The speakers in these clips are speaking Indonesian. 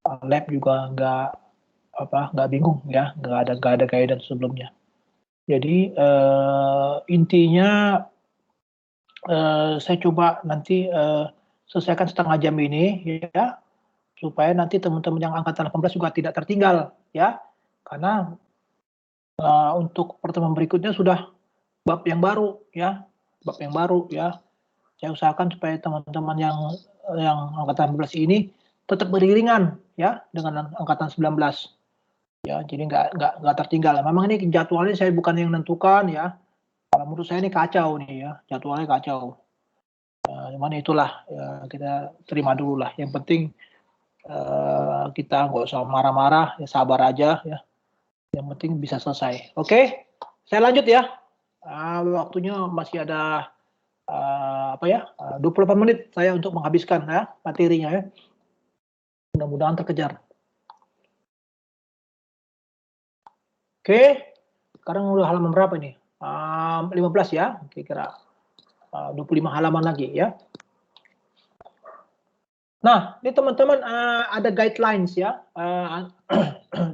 lab juga nggak bingung ya, nggak ada guidance sebelumnya. Jadi intinya saya coba nanti selesaikan setengah jam ini ya, supaya nanti teman-teman yang angkatan 18 juga tidak tertinggal ya, karena untuk pertemuan berikutnya sudah bab yang baru ya, Saya usahakan supaya teman-teman yang angkatan 18 ini tetap beriringan ya dengan angkatan 19 ya, jadi nggak tertinggal. Memang ini jadwalnya saya bukan yang menentukan ya. Kalau menurut saya ini kacau nih ya, jadwalnya kacau. Cuman itulah ya, kita terima dulu lah. Yang penting kita nggak usah marah-marah, ya sabar aja ya. Yang penting bisa selesai. Oke, saya lanjut ya. Waktunya masih ada 28 menit saya untuk menghabiskan ya materinya ya. Mudah-mudahan terkejar. Oke, sekarang udah halaman berapa nih? 15 ya, kira-kira 25 halaman lagi ya. Nah, ini teman-teman ada guidelines ya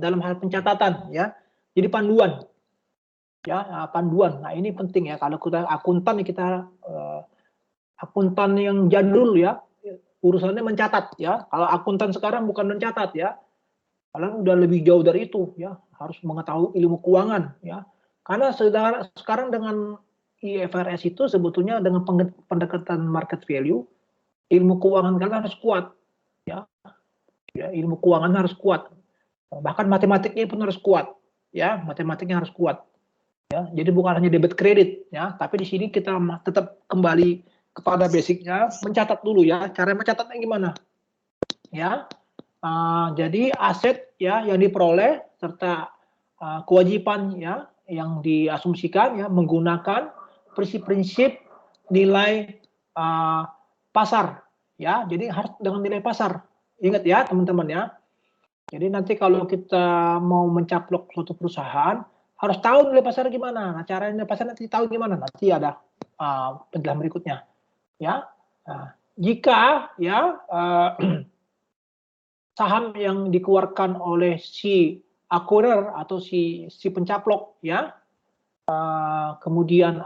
dalam hal pencatatan ya. Jadi panduan ya, panduan. Nah, ini penting ya kalau kita akuntan akuntan yang jadul ya, urusannya mencatat ya. Kalau akuntan sekarang bukan mencatat ya. Kalian udah lebih jauh dari itu ya, harus mengetahui ilmu keuangan ya. Karena sekarang dengan IFRS itu sebetulnya dengan pendekatan market value, ilmu keuangan kalian harus kuat ya. Ilmu keuangan harus kuat. Bahkan matematiknya pun harus kuat ya, matematiknya harus kuat. Ya, jadi bukan hanya debit kredit ya, tapi di sini kita tetap kembali kepada basicnya, mencatat dulu ya. Cara mencatatnya gimana? Ya, jadi aset ya yang diperoleh serta kewajiban ya yang diasumsikan ya menggunakan prinsip-prinsip nilai pasar ya. Jadi harus dengan nilai pasar. Ingat ya teman-teman ya. Jadi nanti kalau kita mau mencaplok suatu perusahaan harus tahu nilai pasar gimana. Nah, cara nilai pasar nanti tahu gimana. Nanti ada penjelasan berikutnya ya. Jika ya saham yang dikeluarkan oleh si acquirer atau si pencaplok ya, kemudian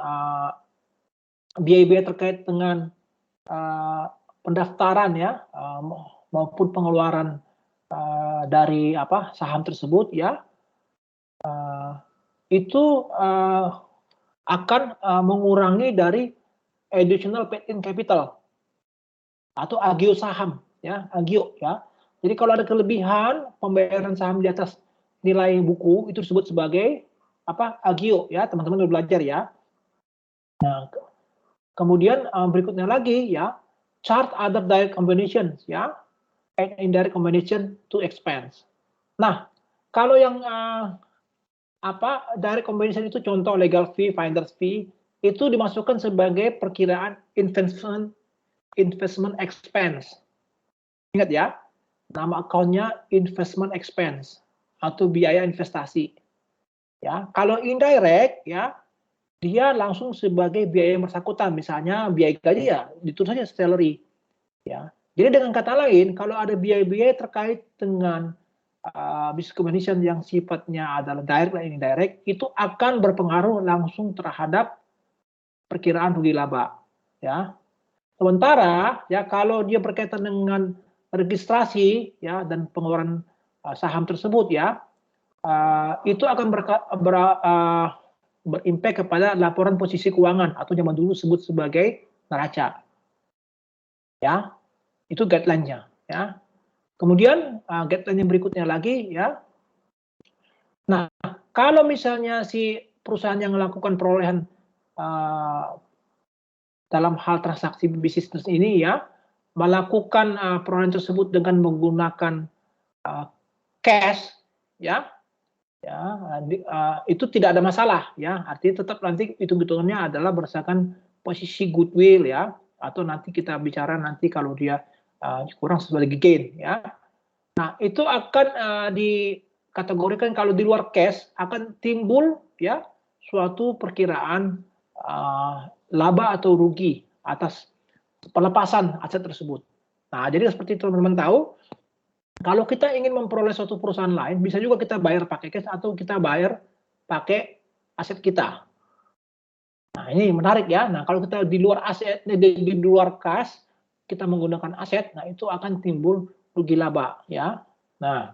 biaya-biaya terkait dengan pendaftaran ya maupun pengeluaran dari saham tersebut ya, itu akan mengurangi dari additional paid-in capital atau agio saham ya, agio ya. Jadi kalau ada kelebihan pembayaran saham di atas nilai buku itu disebut sebagai agio ya, teman-teman udah belajar ya. Nah, kemudian berikutnya lagi ya, chart other direct combinations ya, and indirect combination to expense. Nah, kalau yang direct combination itu contoh legal fee, finder's fee, itu dimasukkan sebagai perkiraan investment expense. Ingat ya, nama akunnya investment expense atau biaya investasi. Ya, kalau indirect ya, dia langsung sebagai biaya yang bersangkutan, misalnya biaya gaji ya ditulis saja salary. Ya, jadi dengan kata lain, kalau ada biaya-biaya terkait dengan business combination yang sifatnya adalah direct dan indirect, itu akan berpengaruh langsung terhadap perkiraan rugi laba. Ya, sementara ya kalau dia berkaitan dengan registrasi ya dan pengeluaran saham tersebut ya, itu akan berimpact kepada laporan posisi keuangan atau zaman dulu disebut sebagai neraca. Ya, itu guideline-nya ya. Kemudian guideline yang berikutnya lagi ya. Nah, kalau misalnya si perusahaan yang melakukan perolehan dalam hal transaksi bisnis ini ya, melakukan perolehan tersebut dengan menggunakan cash ya, itu tidak ada masalah ya. Artinya tetap nanti hitung-hitungannya adalah berdasarkan posisi goodwill ya, atau nanti kita bicara nanti kalau dia kurang sebagai gain ya. Nah, itu akan dikategorikan kalau di luar cash akan timbul ya suatu perkiraan laba atau rugi atas pelepasan aset tersebut. Nah, jadi seperti teman-teman tahu, Kalau kita ingin memperoleh suatu perusahaan lain, bisa juga kita bayar pakai cash atau kita bayar pakai aset kita. Nah, ini menarik ya. Nah, kalau kita di luar aset, di luar kas, kita menggunakan aset, nah itu akan timbul rugi laba ya. Nah,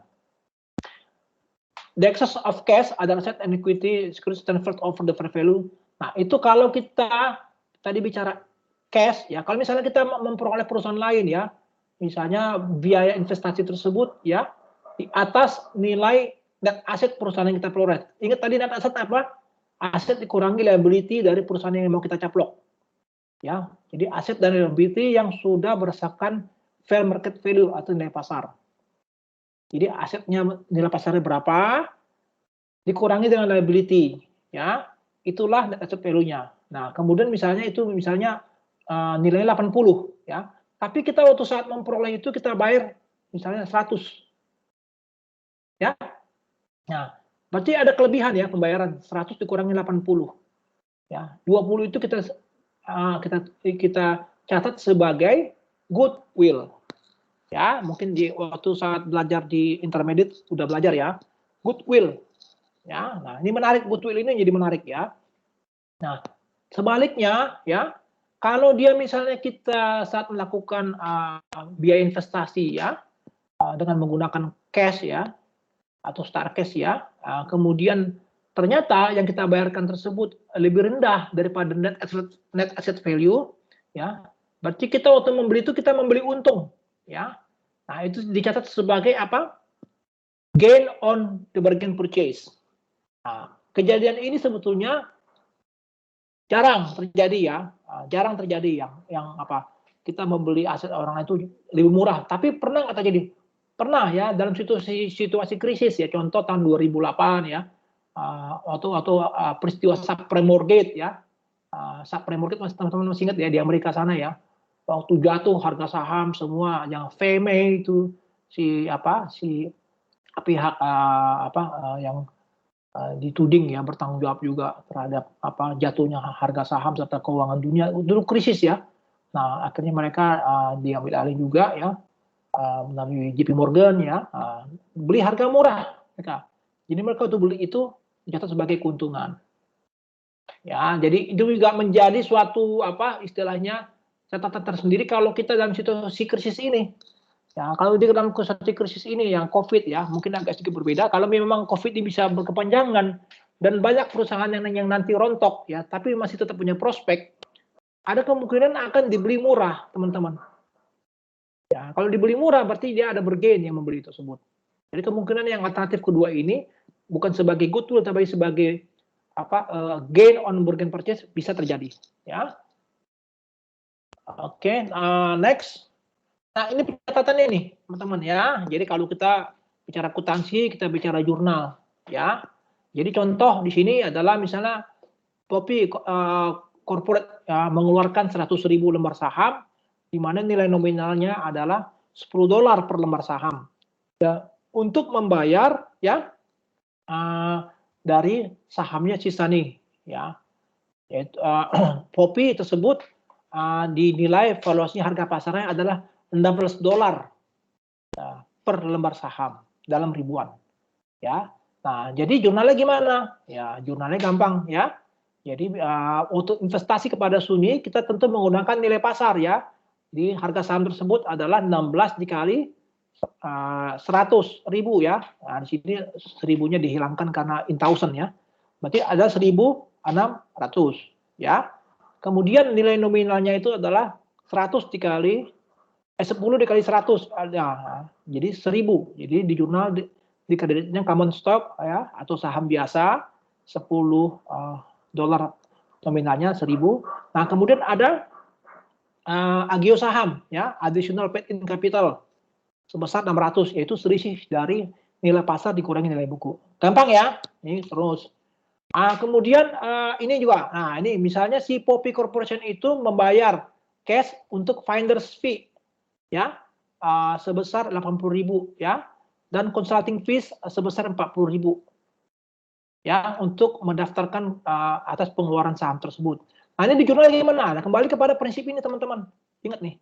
the excess of cash adalah asset and equity securities transferred over the fair value. Nah, itu kalau kita tadi bicara cash ya, kalau misalnya kita memperoleh perusahaan lain ya, misalnya biaya investasi tersebut ya di atas nilai net aset perusahaan yang kita peroleh. Ingat tadi net aset apa? Aset dikurangi liability dari perusahaan yang mau kita caplok. Ya, jadi aset dan liability yang sudah berdasarkan fair market value atau nilai pasar. Jadi asetnya nilai pasarnya berapa dikurangi dengan liability, ya. Itulah net asset value-nya. Nah, kemudian misalnya nilainya 80 ya. Tapi kita waktu saat memperoleh itu kita bayar misalnya 100. Ya. Nah, berarti ada kelebihan ya pembayaran 100 dikurangi 80. Ya, 20 itu kita catat sebagai goodwill. Ya, mungkin waktu saat belajar di intermediate sudah belajar ya. Goodwill. Ya, nah ini menarik, goodwill ini jadi menarik ya. Nah, sebaliknya ya, kalau dia misalnya kita saat melakukan biaya investasi ya dengan menggunakan cash ya atau star cash ya, kemudian ternyata yang kita bayarkan tersebut lebih rendah daripada net asset value ya, berarti kita waktu membeli itu kita membeli untung ya. Nah, itu dicatat sebagai apa? Gain on the bargain purchase. Nah, kejadian ini sebetulnya jarang terjadi ya, jarang terjadi yang apa? Kita membeli aset orang itu lebih murah, tapi pernah nggak terjadi? Pernah ya, dalam situasi krisis ya, contoh tahun 2008 ya, waktu peristiwa subprime mortgage ya, subprime mortgage teman-teman masih ingat ya di Amerika sana ya, waktu jatuh harga saham semua yang VMA itu si pihak yang dituding ya bertanggung jawab juga terhadap jatuhnya harga saham serta keuangan dunia dulu krisis ya. Nah, akhirnya mereka diambil alih juga ya melalui JP Morgan ya, beli harga murah mereka. Jadi mereka untuk beli itu dicatat sebagai keuntungan. Ya, jadi itu juga menjadi suatu istilahnya catatan tersendiri kalau kita dalam situasi krisis ini. Ya, kalau di dalam situasi krisis ini yang COVID ya, mungkin agak sedikit berbeda. Kalau memang COVID ini bisa berkepanjangan dan banyak perusahaan yang nanti rontok ya, tapi masih tetap punya prospek, ada kemungkinan akan dibeli murah, teman-teman. Ya, kalau dibeli murah berarti dia ada bergain yang membeli tersebut. Jadi kemungkinan yang alternatif kedua ini bukan sebagai goodwill tapi sebagai gain on bargain purchase bisa terjadi. Ya. Oke, next. Nah, ini catatannya nih, teman-teman ya. Jadi kalau kita bicara akuntansi, kita bicara jurnal, ya. Jadi contoh di sini adalah misalnya Poppy corporate mengeluarkan 100.000 lembar saham, di mana nilai nominalnya adalah $10 per lembar saham. Ya, untuk membayar ya dari sahamnya Cisani, ya. Yaitu Poppy tersebut dinilai valuasinya harga pasarnya adalah $16 per lembar saham dalam ribuan ya. Nah, jadi jurnalnya gimana? Ya, jurnalnya gampang ya. Jadi untuk investasi kepada Suni kita tentu menggunakan nilai pasar ya. Di harga saham tersebut adalah 16 dikali 100.000 ya. Nah, di sini 1000-nya dihilangkan karena in thousand ya. Berarti ada 1.600 ya. Kemudian nilai nominalnya itu adalah 100 dikali 10 dikali 100 ada, jadi 1000. Jadi di jurnal di kreditnya common stock ya atau saham biasa $10 nominalnya 1000. Nah, kemudian ada agio saham ya, additional paid in capital sebesar 600, yaitu selisih dari nilai pasar dikurangi nilai buku. Gampang ya. Ini terus. Kemudian ini juga. Nah, ini misalnya si Poppy Corporation itu membayar cash untuk finder's fee ya sebesar 80.000 ya, dan consulting fees sebesar 40.000 ya untuk mendaftarkan atas pengeluaran saham tersebut. Nah, ini di jurnal gimana? Nah, kembali kepada prinsip ini teman-teman. Ingat nih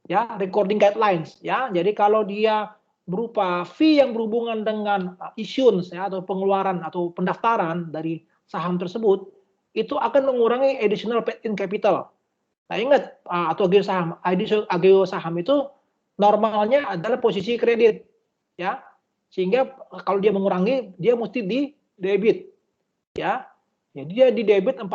ya, recording guidelines ya. Jadi kalau dia berupa fee yang berhubungan dengan issuance ya, atau pengeluaran atau pendaftaran dari saham tersebut, itu akan mengurangi additional paid-in capital. Nah ingat, atau agio saham itu normalnya adalah posisi kredit, ya, sehingga kalau dia mengurangi, dia mesti di debit, ya. Jadi dia di debit 40.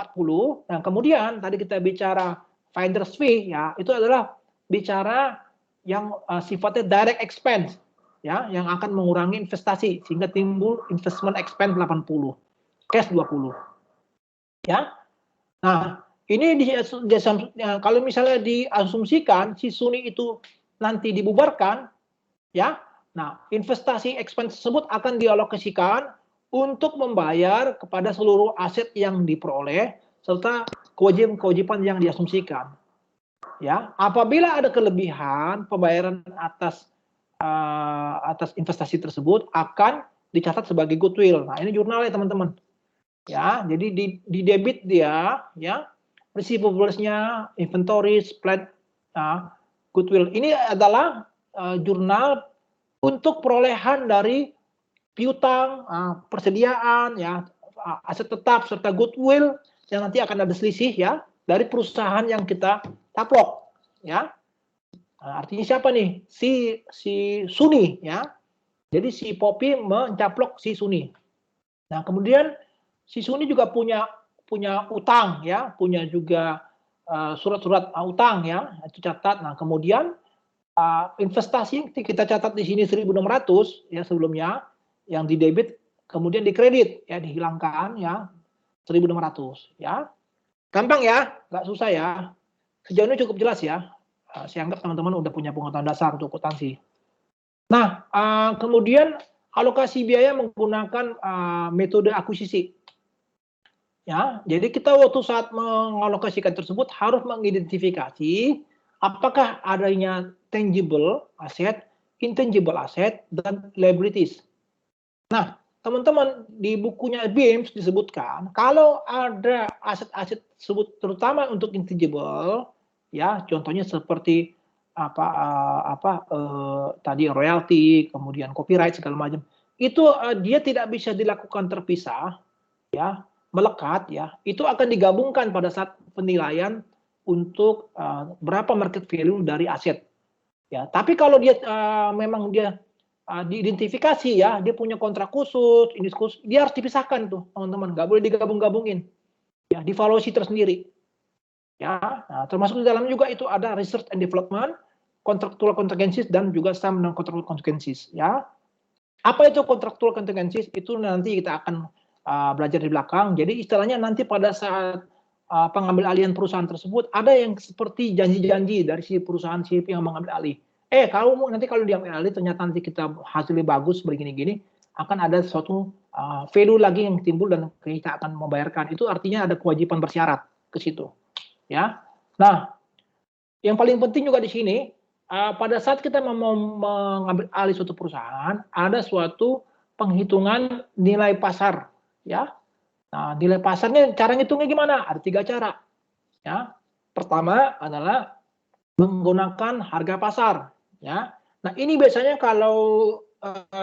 Nah kemudian tadi kita bicara finder's fee, ya, itu adalah bicara yang sifatnya direct expense, ya, yang akan mengurangi investasi sehingga timbul investment expense 80, cash 20, ya. Nah, ini kalau misalnya diasumsikan si Suni itu nanti dibubarkan, ya. Nah, investasi expense tersebut akan dialokasikan untuk membayar kepada seluruh aset yang diperoleh serta kewajiban-kewajiban yang diasumsikan. Ya, apabila ada kelebihan pembayaran atas investasi tersebut akan dicatat sebagai goodwill. Nah, ini jurnalnya teman-teman. Ya, jadi di debit dia, ya, receivables-nya, inventories, plant, goodwill. Ini adalah jurnal untuk perolehan dari piutang, persediaan, ya, aset tetap serta goodwill yang nanti akan ada selisih, ya, dari perusahaan yang kita taplok, ya. Nah, artinya siapa nih? Si Suni, ya. Jadi si Poppy mencaplok si Suni. Nah, kemudian si Suni juga punya utang, ya, punya juga surat-surat utang, ya, itu catat. Nah, kemudian investasi yang kita catat di sini 1.600, ya, sebelumnya yang di debit kemudian di kredit, ya, dihilangkan, ya, 1.600, ya. Gampang ya, nggak susah ya. Sejauh ini cukup jelas ya. Saya anggap teman-teman udah punya pengetahuan dasar untuk akuntansi. Nah, kemudian alokasi biaya menggunakan metode akuisisi. Ya, jadi kita waktu saat mengalokasikan tersebut harus mengidentifikasi apakah adanya tangible aset, intangible aset, dan liabilities. Nah, teman-teman di bukunya BIMS disebutkan kalau ada aset-aset tersebut terutama untuk intangible, ya, contohnya seperti tadi royalti, kemudian copyright segala macam, itu dia tidak bisa dilakukan terpisah, ya, melekat, ya, itu akan digabungkan pada saat penilaian untuk berapa market value dari aset, ya. Tapi kalau dia memang dia diidentifikasi, ya, dia punya kontrak khusus, ini khusus, dia harus dipisahkan tuh teman-teman, nggak boleh digabung-gabungin, ya, divaluasi tersendiri, ya. Nah, termasuk di dalam juga itu ada research and development, contractual contingencies, dan juga some non-contractual contingencies, ya. Apa itu contractual contingencies? Itu nanti kita akan belajar di belakang. Jadi istilahnya nanti pada saat pengambil alihan perusahaan tersebut ada yang seperti janji-janji dari si perusahaan si yang mengambil alih. Kalau nanti kalau diambil alih ternyata nanti kita hasilnya bagus begini-gini, akan ada suatu value lagi yang timbul dan kita akan membayarkan. Itu artinya ada kewajiban bersyarat ke situ, ya. Nah, yang paling penting juga di sini pada saat kita mau mengambil alih suatu perusahaan ada suatu penghitungan nilai pasar, ya. Nah, nilai pasarnya cara ngitungnya gimana? Ada 3 cara, ya. Pertama adalah menggunakan harga pasar, ya. Nah, ini biasanya kalau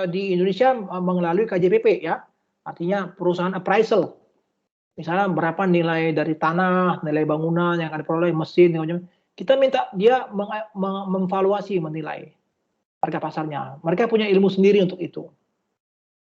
di Indonesia melalui KJPP, ya. Artinya perusahaan appraisal. Misalnya berapa nilai dari tanah, nilai bangunan yang akan diperoleh, mesin, kita minta dia memvaluasi, menilai harga pasarnya. Mereka punya ilmu sendiri untuk itu.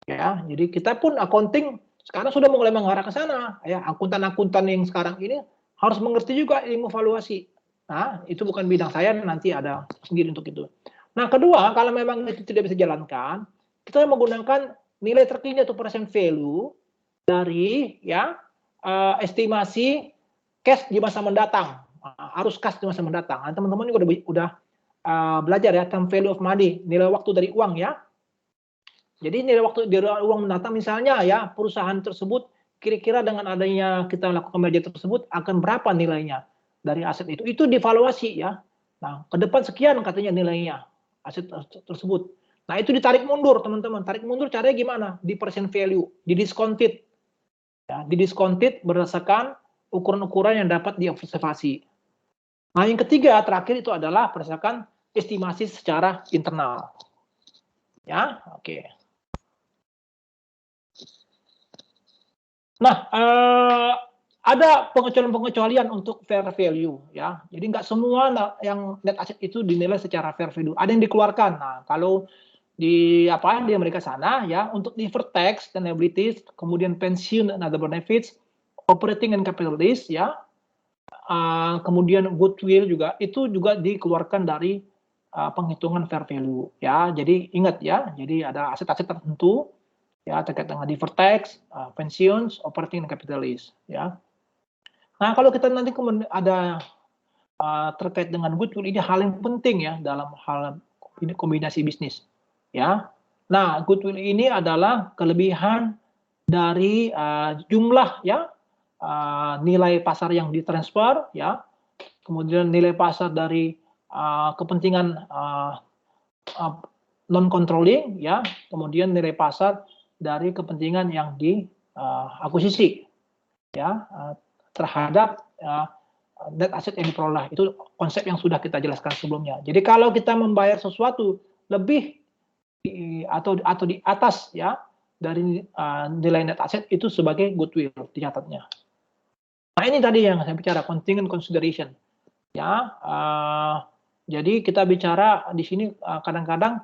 Ya, jadi kita pun accounting sekarang sudah mulai mengarah ke sana, ya. Akuntan-akuntan yang sekarang ini harus mengerti juga ilmu valuasi. Nah, itu bukan bidang saya, nanti ada sendiri untuk itu. Nah, kedua, kalau memang itu tidak bisa dijalankan, kita menggunakan nilai terkini atau present value dari, ya, estimasi cash di masa mendatang, arus kas di masa mendatang. Nah, teman-teman juga udah belajar ya, time value of money, nilai waktu dari uang, ya. Jadi nilai waktu dari uang mendatang misalnya, ya, perusahaan tersebut kira-kira dengan adanya kita lakukan merger tersebut akan berapa nilainya dari aset itu. Itu divaluasi, ya. Nah, ke depan sekian katanya nilainya aset tersebut. Nah, itu ditarik mundur, teman-teman. Tarik mundur caranya gimana? Di present value, didiscounted. Ya, didiscounted berdasarkan ukuran-ukuran yang dapat diobservasi. Nah, yang ketiga, terakhir itu adalah berdasarkan estimasi secara internal. Ya, oke. Nah, ada pengecualian-pengecualian untuk fair value ya. Jadi nggak semua yang net asset itu dinilai secara fair value. Ada yang dikeluarkan. Nah, kalau di apa di Amerika sana ya untuk deferred tax dan liabilities, kemudian pensiun dan other benefits, operating and capital lease ya, kemudian goodwill juga itu juga dikeluarkan dari penghitungan fair value ya. Jadi ingat ya, jadi ada aset-aset tertentu ya terkait dengan deferred tax, pensiun, operating and capital lease ya. Nah, kalau kita nanti kemudian ada terkait dengan goodwill, ini hal yang penting ya dalam hal kombinasi bisnis ya. Nah, goodwill ini adalah kelebihan dari jumlah ya nilai pasar yang ditransfer ya, kemudian nilai pasar dari kepentingan non controlling ya, kemudian nilai pasar dari kepentingan yang diakuisisi ya terhadap net asset yang diperoleh. Itu konsep yang sudah kita jelaskan sebelumnya. Jadi kalau kita membayar sesuatu lebih atau di atas ya dari nilai net asset itu sebagai goodwill dicatatnya. Nah, ini tadi yang saya bicara contingent consideration ya. Jadi kita bicara di sini kadang-kadang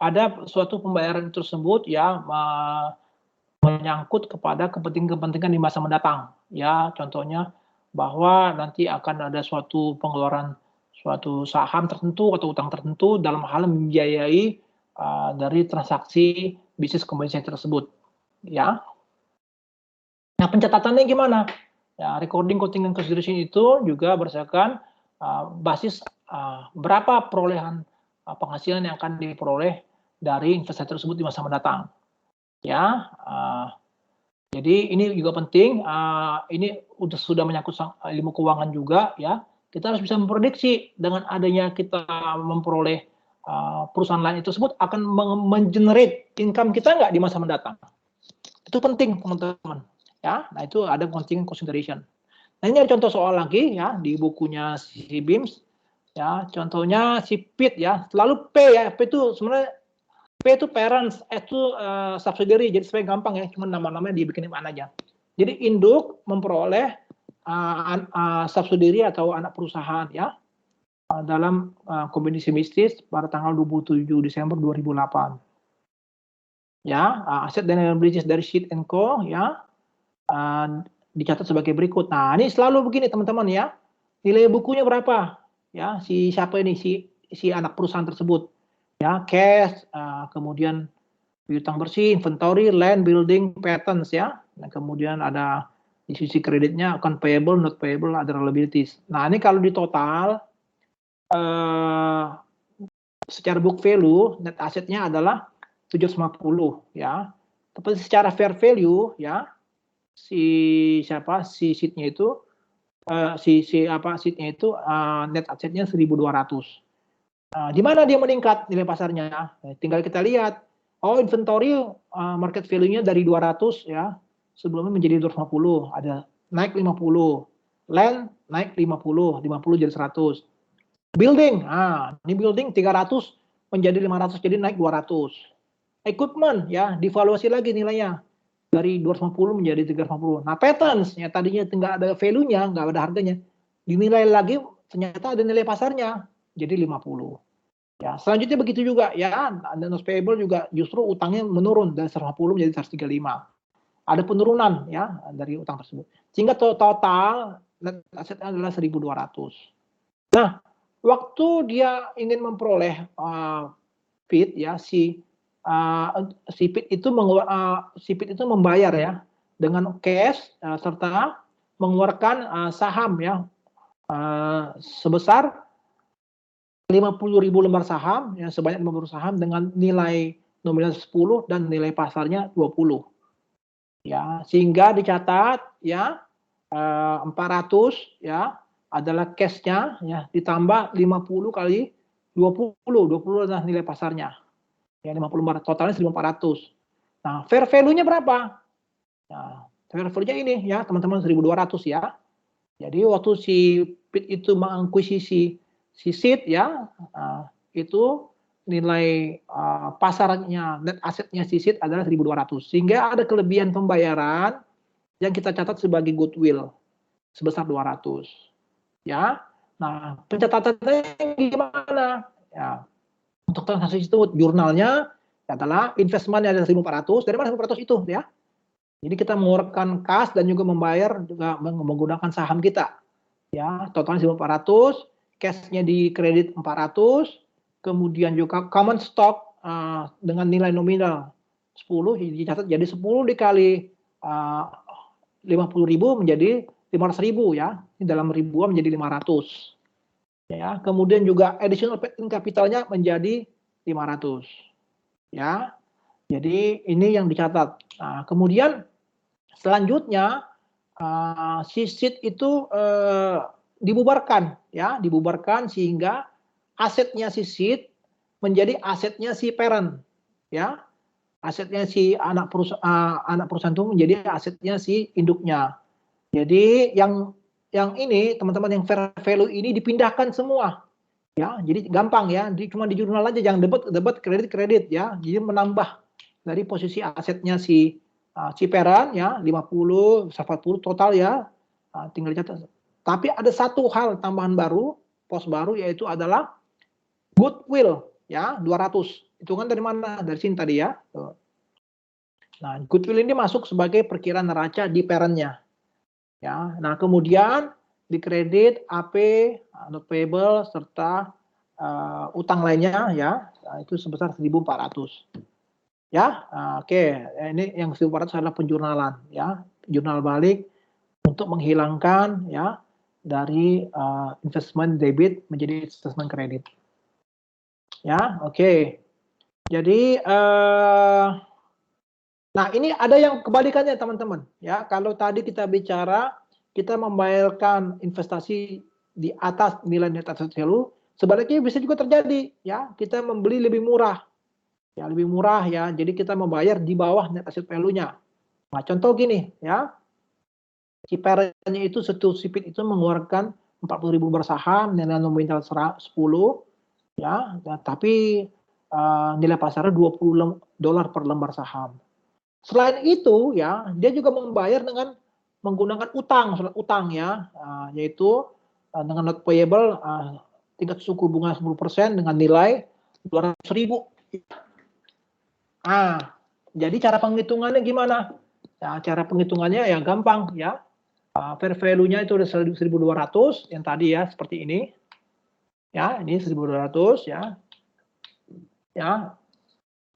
ada suatu pembayaran tersebut ya menyangkut kepada kepentingan-kepentingan di masa mendatang ya, contohnya bahwa nanti akan ada suatu pengeluaran suatu saham tertentu atau utang tertentu dalam hal membiayai dari transaksi bisnis kombinasi tersebut ya. Nah, pencatatannya gimana? Ya, recording contingent consideration itu juga berdasarkan basis berapa perolehan penghasilan yang akan diperoleh dari investasi tersebut di masa mendatang. Ya, jadi ini juga penting. Ini sudah menyangkut ilmu keuangan juga ya. Kita harus bisa memprediksi dengan adanya kita memperoleh perusahaan lain tersebut akan mengenerate income kita nggak di masa mendatang. Itu penting teman-teman. Ya, nah itu ada contingent consideration. Nah ini ada contoh soal lagi ya di bukunya si BIMS ya. Contohnya si PIT ya, selalu P ya. P itu sebenarnya P itu parents, itu subsidiary, jadi supaya gampang ya, cuma nama-namanya dibikin mana aja. Jadi induk memperoleh subsidiary atau anak perusahaan ya dalam kombinasi bisnis pada tanggal 27 Desember 2008. Ya, aset dan liabilities dari Sheet & Co ya dicatat sebagai berikut. Nah, ini selalu begini teman-teman ya. Nilai bukunya berapa? Ya, si siapa ini si anak perusahaan tersebut. Ya, cash, kemudian piutang bersih, inventory, land, building, patents ya. Nah, kemudian ada di sisi kreditnya account payable, not payable, other liabilities. Nah, ini kalau di total secara book value net asetnya adalah 750 ya. Tapi secara fair value ya si sheet-nya itu sheet-nya itu net asetnya 1.200. Di mana dia meningkat nilai pasarnya? Tinggal kita lihat. Oh, inventory market value-nya dari 200 ya, sebelumnya menjadi 250, ada naik 50. Land naik 50 jadi 100. Building, ini building 300 menjadi 500, jadi naik 200. Equipment ya, divaluasi lagi nilainya dari 250 menjadi 350. Nah, patents ya tadinya nggak ada value-nya, nggak ada harganya, dinilai lagi ternyata ada nilai pasarnya jadi 50. Ya, selanjutnya begitu juga ya, notes payable juga justru utangnya menurun dari 150 menjadi 135. Ada penurunan ya dari utang tersebut. Sehingga total net asetnya adalah 1.200. Nah, waktu dia ingin memperoleh PIT ya si PIT itu membayar ya dengan cash serta mengeluarkan saham ya sebesar 50.000 lembar saham ya, sebanyak 50 saham dengan nilai nominal 10 dan nilai pasarnya 20. Ya, sehingga dicatat ya 400 ya adalah cash-nya ya ditambah 50 kali 20 adalah nilai pasarnya. Ya 50 lembar totalnya 1.400. Nah, fair value-nya berapa? Nah, fair value-nya ini ya, teman-teman 1.200 ya. Jadi waktu si PIT itu mengakuisisi si seed ya, itu nilai pasarnya net asetnya si seed adalah 1.200, sehingga ada kelebihan pembayaran yang kita catat sebagai goodwill sebesar 200. Ya, nah pencatatannya gimana? Ya, untuk transaksi itu jurnalnya adalah investmentnya ada 1.400. Dari mana 1.400 itu ya? Jadi kita mengeluarkan kas dan juga membayar juga menggunakan saham kita. Ya, totalnya 1.400, cashnya di kredit 400, kemudian juga common stock dengan nilai nominal 10 dicatat jadi 10 dikali 50.000 menjadi 500.000 ya. Ini dalam ribuan menjadi 500. Ya, kemudian juga additional paid-in capitalnya menjadi 500. Ya. Jadi ini yang dicatat. Nah, kemudian selanjutnya si seed itu dibubarkan ya, dibubarkan sehingga asetnya si seed menjadi asetnya si parent ya. Asetnya si anak perusahaan itu menjadi asetnya si induknya. Jadi yang ini teman-teman yang fair value ini dipindahkan semua. Ya, jadi gampang ya, cuma di jurnal aja jangan debit kredit ya. Jadi menambah dari posisi asetnya si parent ya 50, 40 total ya. Tinggal dicatat. Tapi ada satu hal tambahan baru, pos baru yaitu adalah goodwill ya 200. Itu kan dari mana? Dari sini tadi ya. Nah, goodwill ini masuk sebagai perkiraan neraca di parentnya. Ya, nah kemudian di kredit AP, not payable serta utang lainnya ya, itu sebesar 1.400. Ya, oke. Ini yang 1.400 adalah penjurnalan ya, jurnal balik untuk menghilangkan ya dari investment debit menjadi investment kredit. Ya, oke. Jadi nah ini ada yang kebalikannya teman-teman ya. Kalau tadi kita bicara kita membayarkan investasi di atas nilai net asset value, sebaliknya bisa juga terjadi ya. Kita membeli lebih murah. Ya, lebih murah ya. Jadi kita membayar di bawah net asset value-nya. Nah, contoh gini ya. Si parent-nya itu satu sipit itu mengeluarkan 40.000 bersaham nilai nominal 10 ya, tapi nilai pasarnya $20 per lembar saham. Selain itu ya, dia juga membayar dengan menggunakan surat utang ya, yaitu dengan not payable tingkat suku bunga 10% dengan nilai 200.000. Jadi cara penghitungannya gimana? Ya, cara penghitungannya ya gampang ya. Fair value-nya itu udah 1.200 yang tadi ya, seperti ini. Ya, ini 1.200 ya. Ya.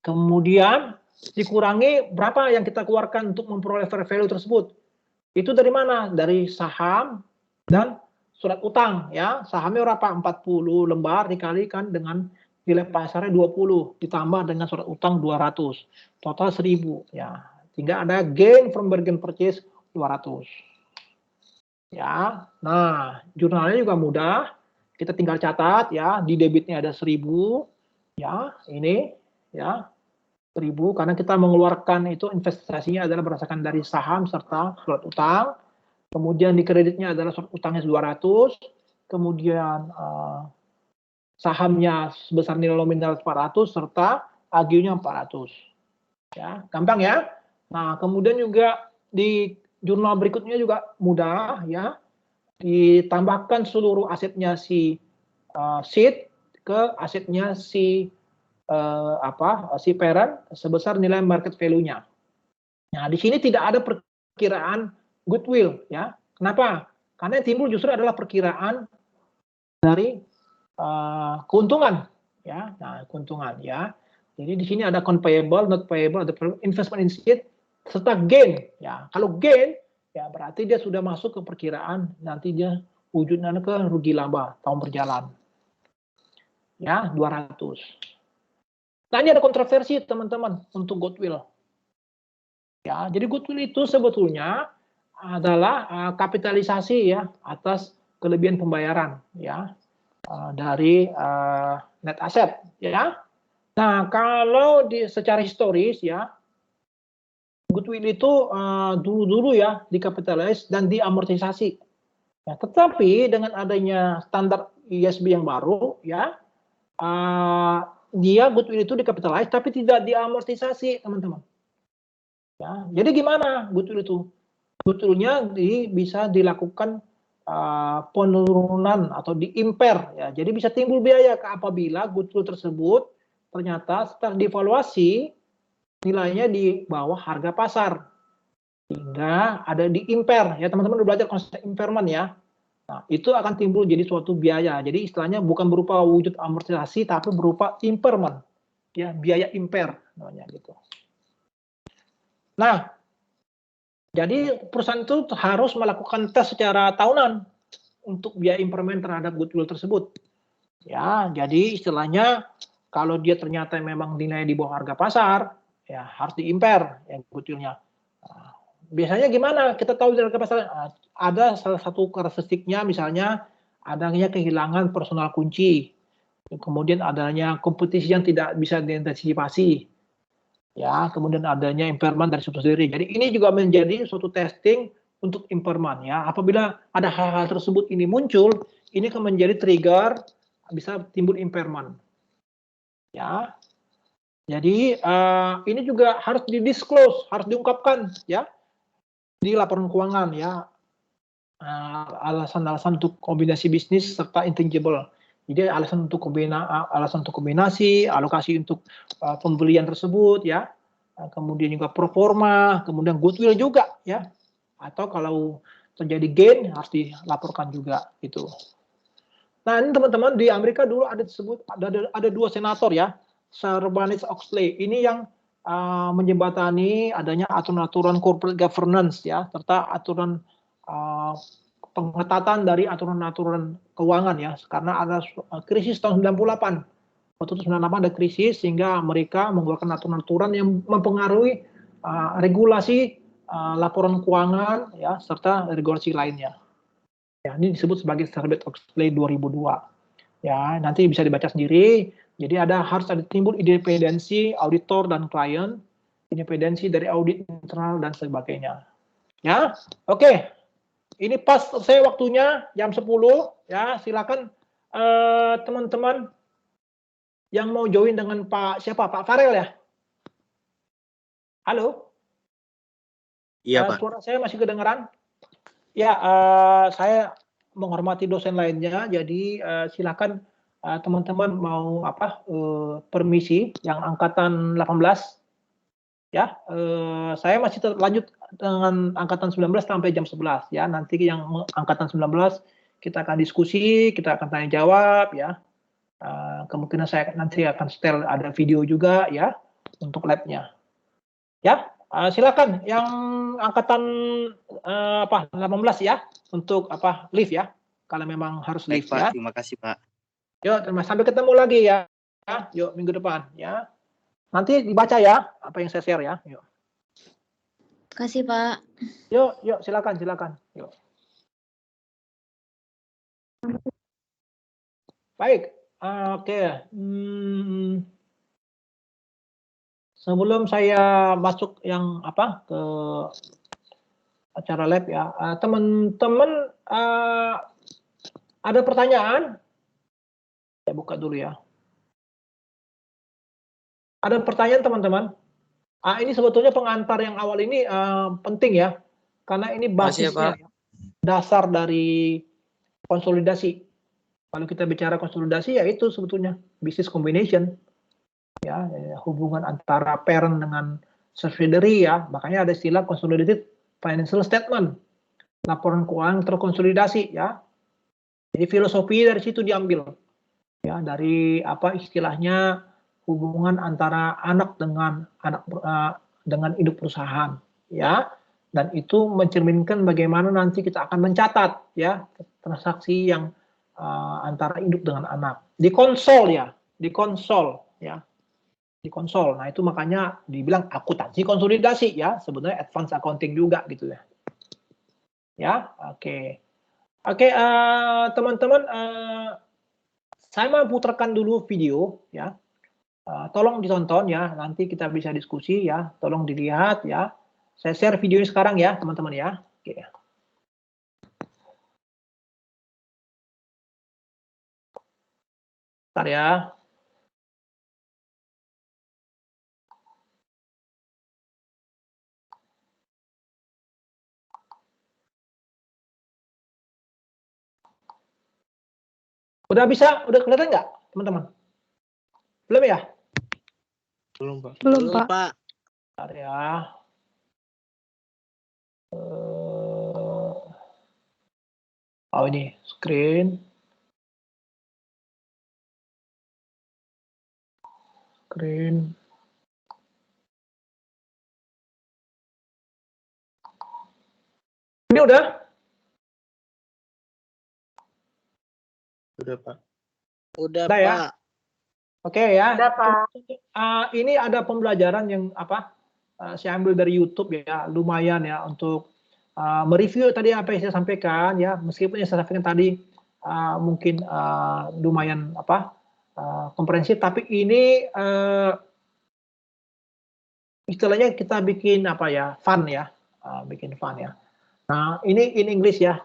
Kemudian dikurangi berapa yang kita keluarkan untuk memperoleh fair value tersebut. Itu dari mana? Dari saham dan surat utang ya. Sahamnya berapa? 40 lembar dikalikan dengan nilai pasarnya 20 ditambah dengan surat utang 200. Total 1.000 ya. Sehingga ada gain from bargain purchase 200. Ya. Nah, jurnalnya juga mudah. Kita tinggal catat ya, di debitnya ada 1.000 ya, ini ya. 1.000 karena kita mengeluarkan itu investasinya adalah berdasarkan dari saham serta surat utang. Kemudian di kreditnya adalah surat utangnya 200, kemudian sahamnya sebesar nilai nominal 400 serta agiunya 400. Ya, gampang ya. Nah, kemudian juga di jurnal berikutnya juga mudah ya. Ditambahkan seluruh asetnya si seed ke asetnya si si parent sebesar nilai market value-nya. Nah, di sini tidak ada perkiraan goodwill ya. Kenapa? Karena yang timbul justru adalah perkiraan dari keuntungan ya. Nah, keuntungan ya. Jadi di sini ada payable, not payable, ada investment in seed serta gain ya. Kalau gain ya berarti dia sudah masuk ke perkiraan nanti dia wujudnya ke rugi laba tahun berjalan. Ya, 200. Nah, ini ada kontroversi teman-teman untuk goodwill. Ya, jadi goodwill itu sebetulnya adalah kapitalisasi ya atas kelebihan pembayaran ya dari net asset ya. Nah, kalau secara historis ya goodwill itu dulu-dulu ya dikapitalis dan diamortisasi. Ya, tetapi dengan adanya standar IASB yang baru ya dia goodwill itu dikapitalize tapi tidak diamortisasi, teman-teman. Ya, jadi gimana goodwill itu? Goodwill-nya bisa dilakukan penurunan atau diimpair, ya. Jadi bisa timbul biaya apabila goodwill tersebut ternyata setelah dievaluasi nilainya di bawah harga pasar, sehingga ada diimpair, ya. Teman-teman udah belajar konsep impairment, ya. Nah, itu akan timbul jadi suatu biaya. Jadi istilahnya bukan berupa wujud amortisasi, tapi berupa impairment, ya, biaya impair namanya gitu. Nah, jadi perusahaan itu harus melakukan tes secara tahunan untuk biaya impairment terhadap goodwill tersebut. Ya, jadi istilahnya kalau dia ternyata memang dinilai di bawah harga pasar, ya harus diimpair ya goodwill-nya. Nah, biasanya gimana kita tahu dari harga pasar? Ada salah satu karakteristiknya, misalnya adanya kehilangan personal kunci, kemudian adanya kompetisi yang tidak bisa diantisipasi, ya, kemudian adanya impairment dari subsidiary. Jadi ini juga menjadi suatu testing untuk impairment, ya. Apabila ada hal-hal tersebut ini muncul, ini akan menjadi trigger bisa timbul impairment, ya. Jadi ini juga harus didisclose, harus diungkapkan, ya, di laporan keuangan, ya. Alasan-alasan untuk kombinasi bisnis serta intangible. Jadi alasan untuk kombinasi, alokasi untuk pembelian tersebut, ya. Kemudian juga pro forma, kemudian goodwill juga, ya. Atau kalau terjadi gain harus dilaporkan juga itu. Nah, ini teman-teman di Amerika dulu ada dua senator, ya, Sarbanes-Oxley. Ini yang menjembatani adanya aturan-aturan corporate governance, ya, serta aturan pengetatan dari aturan-aturan keuangan, ya, karena ada krisis tahun 98. Waktu itu 98 ada krisis sehingga mereka mengeluarkan aturan-aturan yang mempengaruhi regulasi laporan keuangan, ya, serta regulasi lainnya. Ya, ini disebut sebagai Sarbanes-Oxley 2002. Ya, nanti bisa dibaca sendiri. Jadi harus ada timbul independensi auditor dan klien, independensi dari audit internal dan sebagainya. Ya, oke. Ini pas selesai waktunya jam 10, ya. Silakan teman-teman yang mau join dengan Pak Farel, ya. Halo? Iya, Pak. Suara saya masih kedengaran? Ya, saya menghormati dosen lainnya, jadi silakan teman-teman mau permisi yang angkatan 18, ya. Saya masih lanjut dengan angkatan 19 sampai jam 11, ya. Nanti yang angkatan 19 kita akan diskusi, kita akan tanya jawab, ya. Kemungkinan saya nanti akan setel ada video juga, ya, untuk lab-nya. Ya, silakan yang angkatan 18, ya, untuk live, ya. Kalau memang harus live, Baik, Pak. ya. Terima kasih, Pak. Yuk, sampai ketemu lagi, ya. Yuk, minggu depan, ya. Nanti dibaca, ya, apa yang saya share, ya. Yuk. Terima kasih, Pak. Yuk, silakan. Yuk. Baik, oke. Sebelum saya masuk yang ke acara lab, ya, teman-teman ada pertanyaan? Saya buka dulu, ya. Ada pertanyaan, teman-teman? Ini sebetulnya pengantar yang awal ini penting, ya, karena ini basisnya, ya, dasar dari konsolidasi. Kalau kita bicara konsolidasi, ya itu sebetulnya business combination, ya, hubungan antara parent dengan subsidiary, ya. Makanya ada istilah consolidated financial statement, laporan keuangan terkonsolidasi, ya. Jadi filosofi dari situ diambil, ya, dari istilahnya hubungan antara anak dengan induk perusahaan, ya. Dan itu mencerminkan bagaimana nanti kita akan mencatat, ya, transaksi yang antara induk dengan anak di konsol, ya, di konsol. Nah, itu makanya dibilang akuntansi konsolidasi, ya, sebenarnya advance accounting juga gitu, ya. Ya, oke, teman-teman, saya mau putarkan dulu video, ya. Tolong ditonton, ya, nanti kita bisa diskusi, ya. Tolong dilihat, ya. Saya share videonya sekarang, ya, teman-teman, ya. Oke. Bentar, ya. Udah kelihatan nggak, teman-teman? Belum ya? Belum, Pak. Belum, Pak. Bentar ya. Oh, ini screen. Ini udah? Udah, Pak. Udah, Udah ya? Pak. Oke ya. Udah, Pak. Ini ada pembelajaran yang saya ambil dari YouTube ya, lumayan ya untuk mereview tadi apa yang saya sampaikan ya, meskipun yang saya sampaikan tadi mungkin lumayan komprehensif, tapi ini istilahnya kita bikin fun ya, bikin fun ya. Nah, ini in English ya,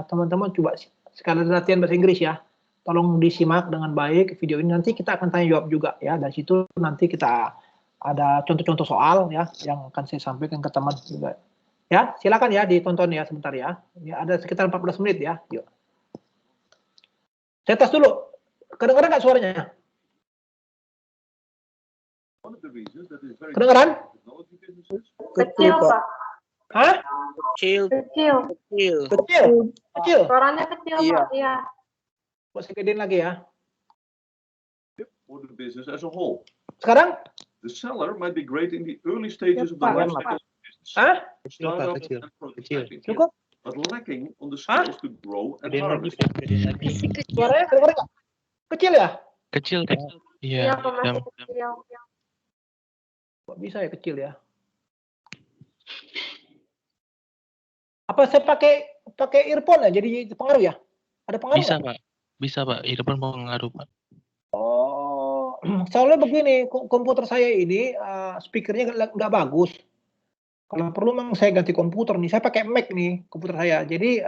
teman-teman coba sekali latihan bahasa Inggris ya. Tolong disimak dengan baik video ini, nanti kita akan tanya jawab juga ya. Dari situ nanti kita ada contoh-contoh soal ya yang akan saya sampaikan ke teman juga. Ya, silakan ya ditonton ya sebentar ya. Ya, ada sekitar 14 menit ya. Yuk. Saya tes dulu. Kedengeran nggak suaranya? Kedengeran? Kecil, Pak. Hah? Kecil. Kecil? Suaranya kecil, Iya. Pak. Iya. Buat saya gedein lagi ya. For the business as a whole. Sekarang? The seller might be great in the early stages of the Pak. life cycle of the business. Hah? Kecil, Pak. Startup Kecil. and prototyping, Cukup? but lacking on the skills to grow and Gedein lagi, harvest. Pak. Gedein lagi. Suaranya kedengeran nggak? Kecil ya? Kecil. Iya. Iya, Pak, masih kecil. Kok bisa ya kecil ya? Apa saya pakai earphone ya? Jadi pengaruh ya? Ada pengaruh Bisa, nggak? Pak. Bisa, Pak. Earphone pengaruh, Pak. Oh, soalnya begini, komputer saya ini speakernya nggak bagus. Kalau perlu memang saya ganti komputer nih. Saya pakai Mac nih komputer saya. Jadi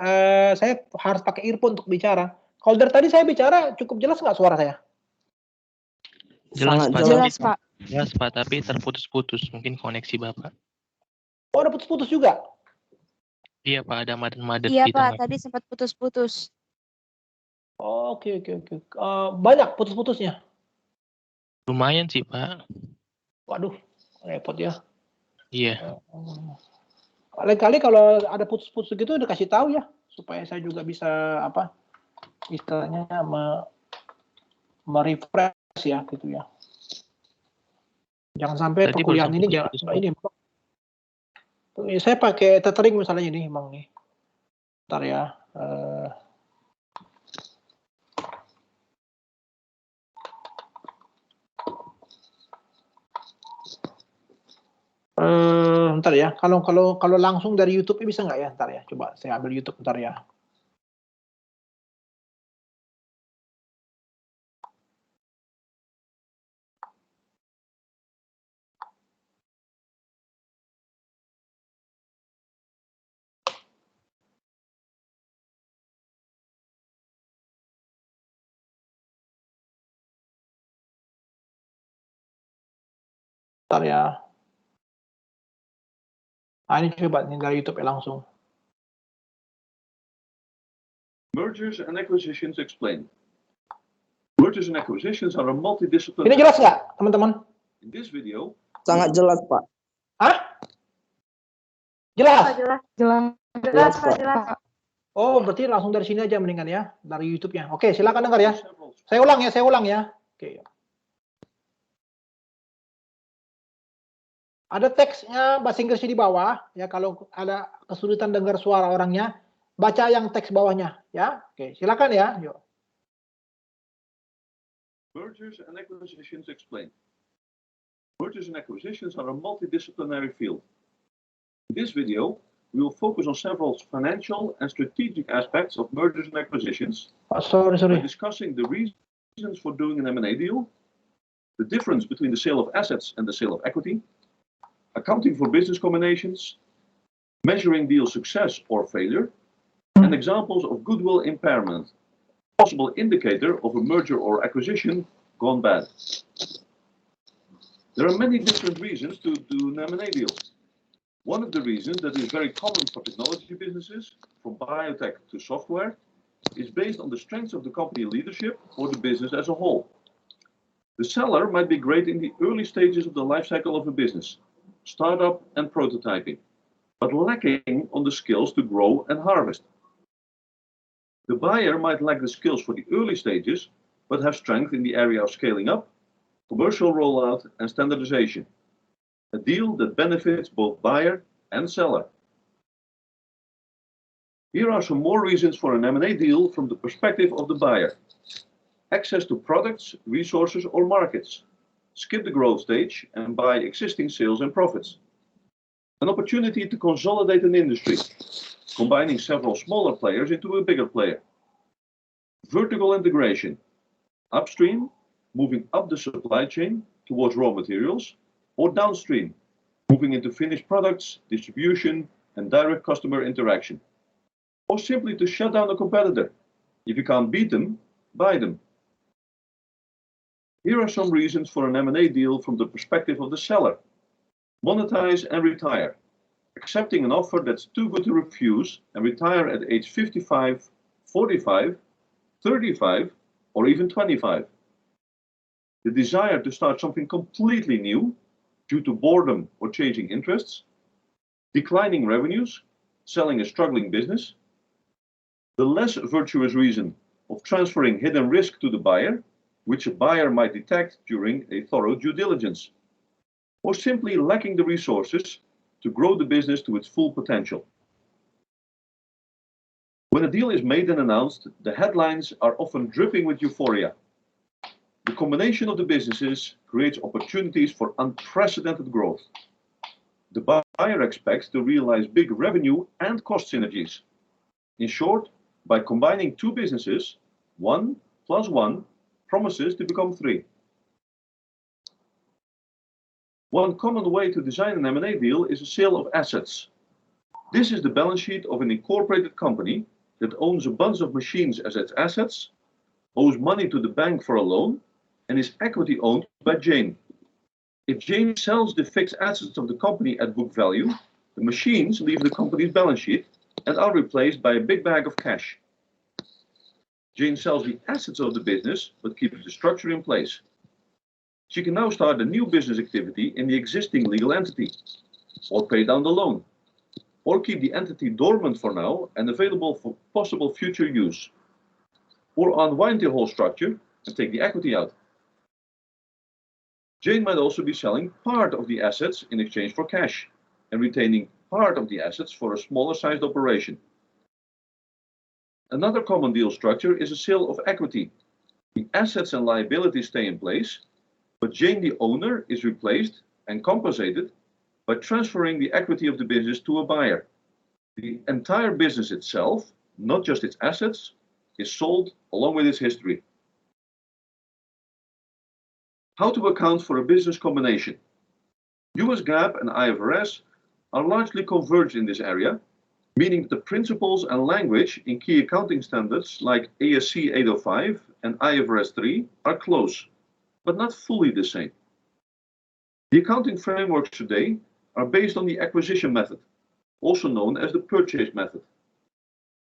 saya harus pakai earphone untuk bicara. Kalau dari tadi saya bicara cukup jelas nggak suara saya? Jelas, Pak. Jelas, Pak. Jelas, Pak. Tapi terputus-putus. Mungkin koneksi Bapak. Oh, ada putus-putus juga? Iya, Pak. Ada madet-madet Iya, di Pak. tengah. Tadi sempat putus-putus. Oh, oke. Banyak putus-putusnya? Lumayan sih, Pak. Waduh, repot ya. Iya. Lain kali kalau ada putus-putus gitu udah kasih tahu ya, supaya saya juga bisa istilahnya merefresh ya gitu ya. Jangan sampai Tadi perkuliahan barusan ini jangan putus-putus, ini saya pakai tethering misalnya ini emang nih. Bentar ya. Ntar ya, kalau langsung dari YouTube bisa nggak ya? Ntar ya, coba saya ambil YouTube ntar ya. Ntar ya. Ini coba nih dari YouTube ya langsung. Mergers and acquisitions explained. Mergers and acquisitions are a multidisciplinary. Ini jelas nggak, teman-teman? In this video, Sangat jelas, Pak. Hah? Jelas? Pak, jelas. Jelas. Pak, jelas. Oh, berarti langsung dari sini aja mendingan ya, dari YouTube-nya. Oke, silakan dengar ya. Saya ulang ya. Oke. Ada teksnya bahasa Inggrisnya di bawah ya, kalau ada kesulitan dengar suara orangnya, baca yang teks bawahnya ya. Oke, silakan ya. Yuk. mergers and acquisitions explained. Mergers and acquisitions are a multidisciplinary field. In this video, we will focus on several financial and strategic aspects of mergers and acquisitions. Sorry. By discussing the reasons for doing an M&A deal, the difference between the sale of assets and the sale of equity, accounting for business combinations, measuring deal success or failure, and examples of goodwill impairment, possible indicator of a merger or acquisition gone bad. There are many different reasons to do an M&A deal. One of the reasons that is very common for technology businesses, from biotech to software, is based on the strengths of the company leadership or the business as a whole. The seller might be great in the early stages of the life cycle of a business, startup and prototyping, but lacking on the skills to grow and harvest. The buyer might lack the skills for the early stages, but have strength in the area of scaling up, commercial rollout, and standardization. A deal that benefits both buyer and seller. Here are some more reasons for an M&A deal from the perspective of the buyer. Access to products, resources, or markets. Skip the growth stage and buy existing sales and profits. An opportunity to consolidate an industry, combining several smaller players into a bigger player. Vertical integration. Upstream, moving up the supply chain towards raw materials, or downstream, moving into finished products, distribution, and direct customer interaction. Or simply to shut down a competitor. If you can't beat them, buy them. Here are some reasons for an M&A deal from the perspective of the seller. Monetize and retire. Accepting an offer that's too good to refuse and retire at age 55, 45, 35, or even 25. The desire to start something completely new due to boredom or changing interests. Declining revenues, selling a struggling business. The less virtuous reason of transferring hidden risk to the buyer, which a buyer might detect during a thorough due diligence, or simply lacking the resources to grow the business to its full potential. When a deal is made and announced, the headlines are often dripping with euphoria. The combination of the businesses creates opportunities for unprecedented growth. The buyer expects to realize big revenue and cost synergies. In short, by combining two businesses, 1 + 1 promises to become 3. One common way to design an M&A deal is a sale of assets. This is the balance sheet of an incorporated company that owns a bunch of machines as its assets, owes money to the bank for a loan, and is equity owned by Jane. If Jane sells the fixed assets of the company at book value, the machines leave the company's balance sheet and are replaced by a big bag of cash. Jane sells the assets of the business, but keeps the structure in place. She can now start a new business activity in the existing legal entity, or pay down the loan, or keep the entity dormant for now and available for possible future use, or unwind the whole structure and take the equity out. Jane might also be selling part of the assets in exchange for cash and retaining part of the assets for a smaller sized operation. Another common deal structure is a sale of equity. The assets and liabilities stay in place, but Jane, the owner, is replaced and compensated by transferring the equity of the business to a buyer. The entire business itself, not just its assets, is sold along with its history. How to account for a business combination? US GAAP and IFRS are largely converged in this area, meaning that the principles and language in key accounting standards like ASC 805 and IFRS 3 are close, but not fully the same. The accounting frameworks today are based on the acquisition method, also known as the purchase method.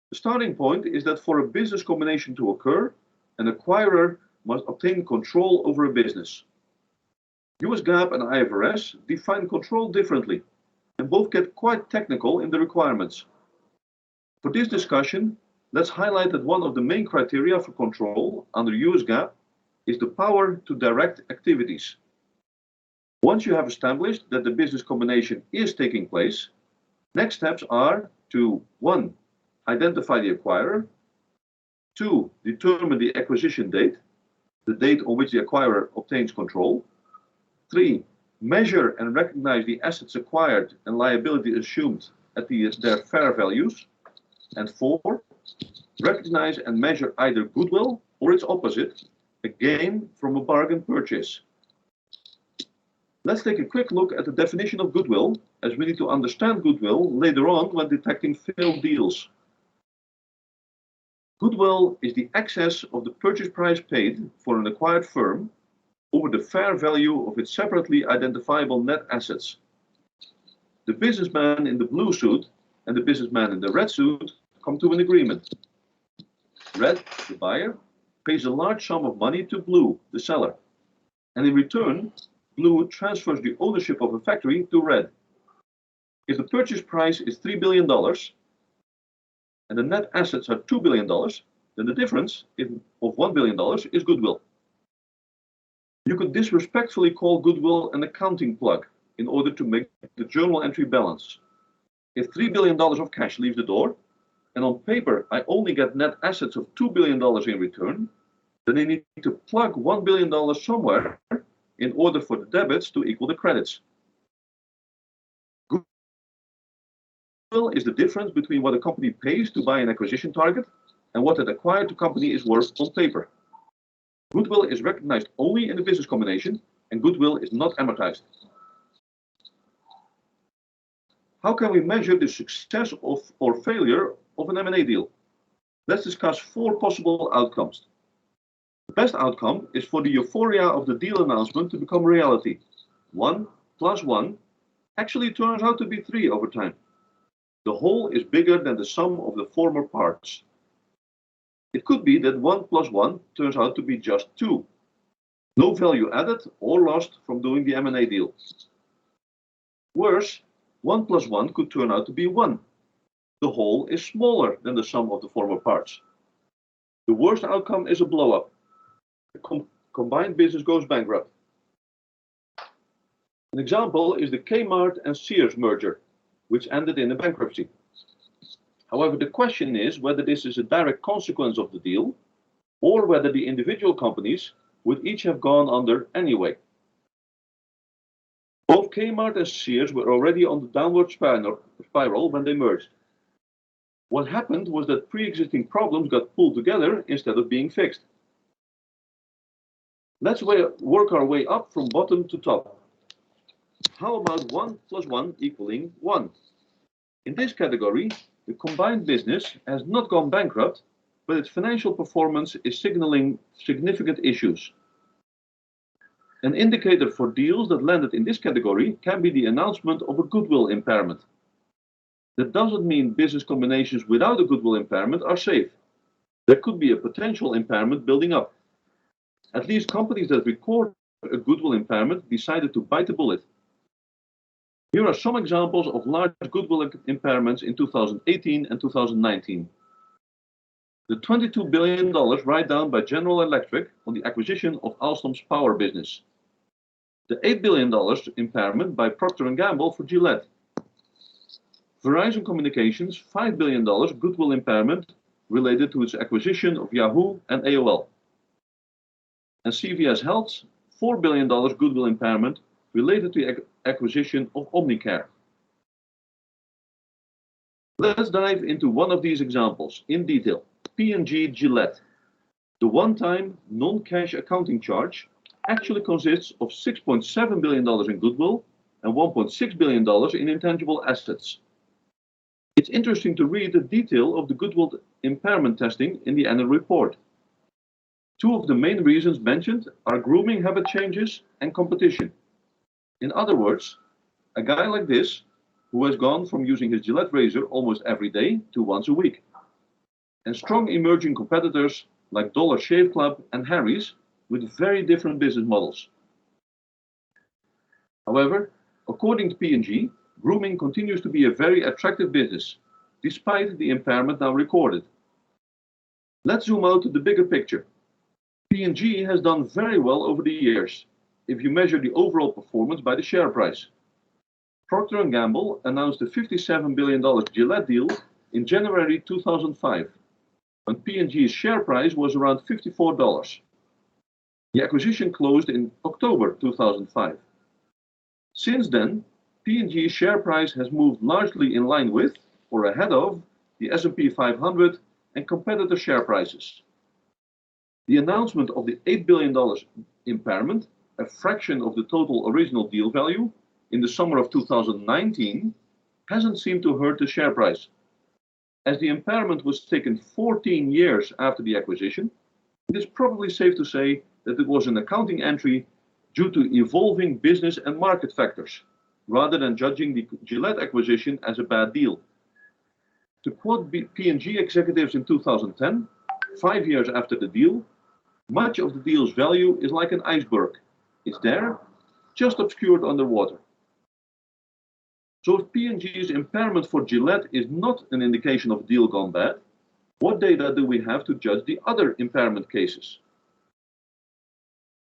The starting point is that for a business combination to occur, an acquirer must obtain control over a business. US GAAP and IFRS define control differently, and both get quite technical in the requirements. For this discussion, let's highlight that one of the main criteria for control under US GAAP is the power to direct activities. Once you have established that the business combination is taking place, next steps are to 1. Identify the acquirer, 2. Determine the acquisition date, the date on which the acquirer obtains control, 3. Measure and recognize the assets acquired and liability assumed at their fair values, and 4. Recognize and measure either goodwill or its opposite, a gain from a bargain purchase. Let's take a quick look at the definition of goodwill, as we need to understand goodwill later on when detecting failed deals. Goodwill is the excess of the purchase price paid for an acquired firm over the fair value of its separately identifiable net assets. The businessman in the blue suit and the businessman in the red suit come to an agreement. Red, the buyer, pays a large sum of money to Blue, the seller. And in return, Blue transfers the ownership of a factory to Red. If the purchase price is $3 billion and the net assets are $2 billion, then the difference of $1 billion is goodwill. You could disrespectfully call goodwill an accounting plug in order to make the journal entry balance. If $3 billion of cash leaves the door, and on paper I only get net assets of $2 billion in return, then I need to plug $1 billion somewhere in order for the debits to equal the credits. Goodwill is the difference between what a company pays to buy an acquisition target and what an acquired company is worth on paper. Goodwill is recognized only in the business combination, and goodwill is not amortized. How can we measure the success or failure of an M&A deal? Let's discuss 4 possible outcomes. The best outcome is for the euphoria of the deal announcement to become reality. 1 plus 1 actually turns out to be 3 over time. The whole is bigger than the sum of the former parts. It could be that 1 plus 1 turns out to be just 2. No value added or lost from doing the M&A deal. Worse, 1 plus 1 could turn out to be 1. The whole is smaller than the sum of the former parts. The worst outcome is a blow-up. The combined business goes bankrupt. An example is the Kmart and Sears merger, which ended in a bankruptcy. However, the question is whether this is a direct consequence of the deal or whether the individual companies would each have gone under anyway. Both Kmart and Sears were already on the downward spiral when they merged. What happened was that pre-existing problems got pulled together instead of being fixed. Let's work our way up from bottom to top. How about 1 plus 1 equaling 1? In this category, the combined business has not gone bankrupt, but its financial performance is signaling significant issues. An indicator for deals that landed in this category can be the announcement of a goodwill impairment. That doesn't mean business combinations without a goodwill impairment are safe. There could be a potential impairment building up. At least companies that record a goodwill impairment decided to bite the bullet. Here are some examples of large goodwill impairments in 2018 and 2019. The $22 billion write-down by General Electric on the acquisition of Alstom's power business. The $8 billion impairment by Procter & Gamble for Gillette. Verizon Communications' $5 billion goodwill impairment related to its acquisition of Yahoo and AOL. And CVS Health's $4 billion goodwill impairment related to the acquisition of Omnicare. Let's dive into one of these examples in detail. P&G Gillette. The one-time non-cash accounting charge actually consists of $6.7 billion in goodwill and $1.6 billion in intangible assets. It's interesting to read the detail of the goodwill impairment testing in the annual report. 2 of the main reasons mentioned are grooming habit changes and competition. In other words, a guy like this, who has gone from using his Gillette razor almost every day to once a week. And strong emerging competitors like Dollar Shave Club and Harry's with very different business models. However, according to P&G, grooming continues to be a very attractive business, despite the impairment now recorded. Let's zoom out to the bigger picture. P&G has done very well over the years, if you measure the overall performance by the share price. Procter & Gamble announced the $57 billion Gillette deal in January 2005, when P&G's share price was around $54. The acquisition closed in October 2005. Since then, P&G's share price has moved largely in line with, or ahead of, the S&P 500 and competitor share prices. The announcement of the $8 billion impairment, a fraction of the total original deal value, in the summer of 2019, hasn't seemed to hurt the share price. As the impairment was taken 14 years after the acquisition, it is probably safe to say that it was an accounting entry due to evolving business and market factors, rather than judging the Gillette acquisition as a bad deal. To quote P&G executives in 2010, 5 years after the deal, much of the deal's value is like an iceberg. It's there, just obscured underwater. So if P&G's impairment for Gillette is not an indication of a deal gone bad, what data do we have to judge the other impairment cases?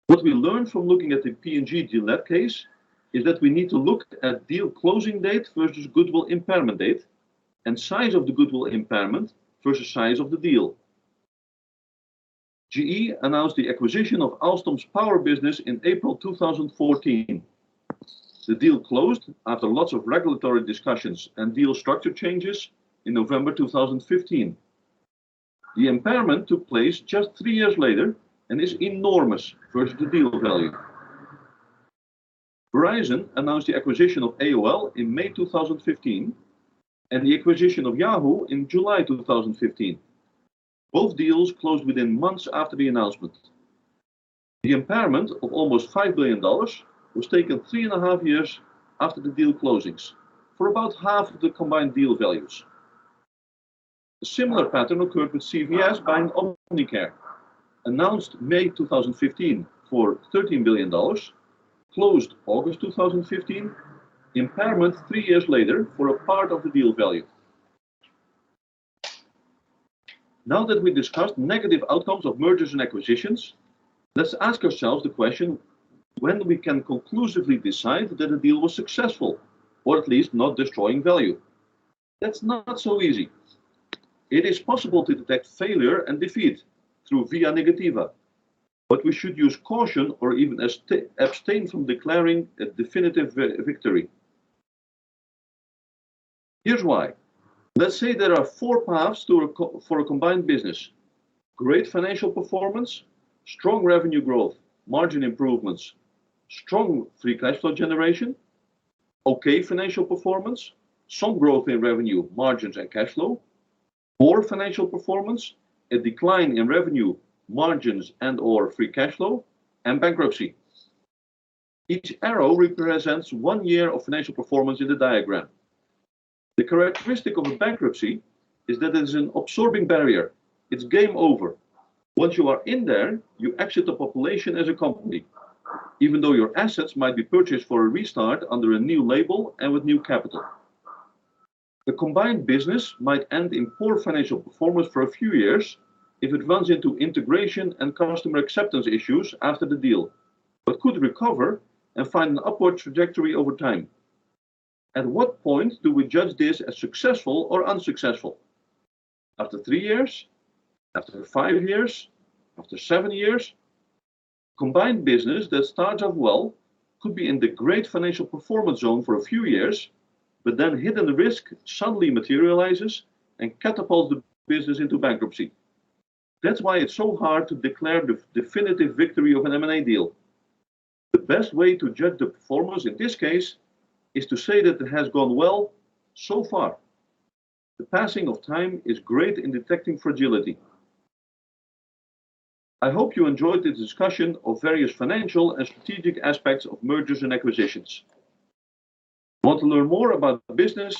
What we learned from looking at the P&G Gillette case is that we need to look at deal closing date versus goodwill impairment date, and size of the goodwill impairment versus size of the deal. GE announced the acquisition of Alstom's power business in April 2014. The deal closed after lots of regulatory discussions and deal structure changes in November 2015. The impairment took place just 3 years later and is enormous versus the deal value. Verizon announced the acquisition of AOL in May 2015 and the acquisition of Yahoo in July 2015. Both deals closed within months after the announcement. The impairment of almost $5 billion was taken 3.5 years after the deal closings, for about half of the combined deal values. A similar pattern occurred with CVS buying Omnicare, announced May 2015 for $13 billion, closed August 2015, impairment 3 years later for a part of the deal value. Now that we discussed negative outcomes of mergers and acquisitions, let's ask ourselves the question when we can conclusively decide that a deal was successful, or at least not destroying value. That's not so easy. It is possible to detect failure and defeat through via negativa, but we should use caution or even abstain from declaring a definitive victory. Here's why. Let's say there are 4 paths for a combined business: great financial performance, strong revenue growth, margin improvements, strong free cash flow generation, okay financial performance, some growth in revenue, margins and cash flow, poor financial performance, a decline in revenue, margins and/or free cash flow, and bankruptcy. Each arrow represents 1 year of financial performance in the diagram. The characteristic of a bankruptcy is that it is an absorbing barrier. It's game over. Once you are in there, you exit the population as a company, even though your assets might be purchased for a restart under a new label and with new capital. The combined business might end in poor financial performance for a few years if it runs into integration and customer acceptance issues after the deal, but could recover and find an upward trajectory over time. At what point do we judge this as successful or unsuccessful? After 3 years? After 5 years? After 7 years? Combined business that starts off well could be in the great financial performance zone for a few years, but then hidden risk suddenly materializes and catapults the business into bankruptcy. That's why it's so hard to declare the definitive victory of an M&A deal. The best way to judge the performance in this case is to say that it has gone well so far. The passing of time is great in detecting fragility. I hope you enjoyed the discussion of various financial and strategic aspects of mergers and acquisitions. Want to learn more about business?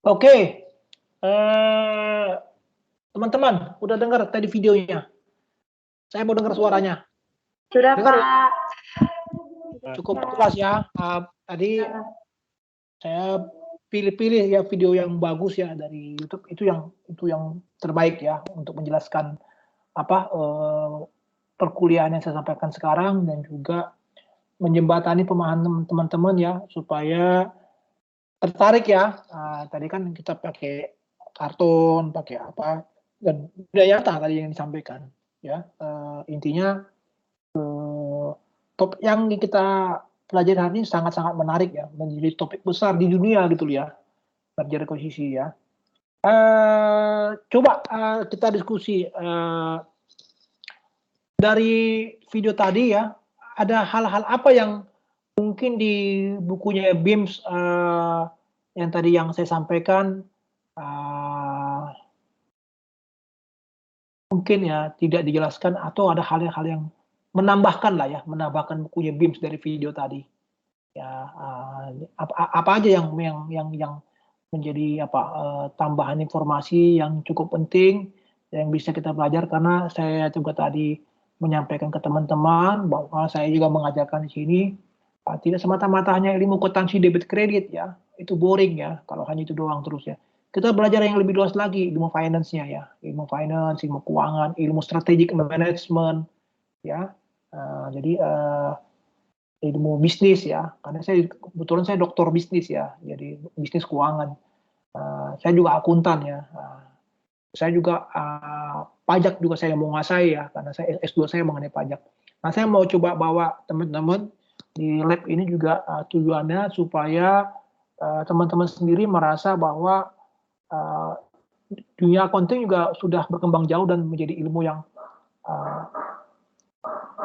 Oke, teman-teman, udah dengar tadi videonya? Saya mau dengar suaranya. Sudah, Dengar ya? Pak. Cukup jelas ya. Tadi saya pilih-pilih ya video yang bagus ya dari YouTube, itu yang terbaik ya untuk menjelaskan apa perkuliahan yang saya sampaikan sekarang, dan juga menjembatani pemahaman teman-teman ya supaya tertarik ya. Tadi kan kita pakai karton, pakai apa, dan udah nyata tadi yang disampaikan ya. Intinya topik yang kita pelajari hari ini sangat-sangat menarik ya, menjadi topik besar di dunia gitu ya, merger akuisisi ya. Coba kita diskusi dari video tadi ya, ada hal-hal apa yang mungkin di bukunya BIMS yang tadi yang saya sampaikan mungkin ya tidak dijelaskan, atau ada hal-hal yang menambahkan lah ya, menambahkan bukunya BIMS dari video tadi. Ya, apa aja yang menjadi tambahan informasi yang cukup penting yang bisa kita belajar, karena saya juga tadi menyampaikan ke teman-teman bahwa saya juga mengajarkan di sini tidak semata-mata hanya ilmu akuntansi debit kredit ya, itu boring ya kalau hanya itu doang terus ya. Kita belajar yang lebih luas lagi, ilmu finance-nya ya, ilmu finance, ilmu keuangan, ilmu strategic management ya. Jadi ilmu bisnis ya, karena kebetulan saya doktor bisnis ya, jadi bisnis keuangan. Saya juga akuntan ya. Saya juga pajak juga saya mau menguasai ya, karena saya S2 saya mengenai pajak. Nah, saya mau coba bawa teman-teman di lab ini juga tujuannya supaya teman-teman sendiri merasa bahwa dunia accounting juga sudah berkembang jauh dan menjadi ilmu yang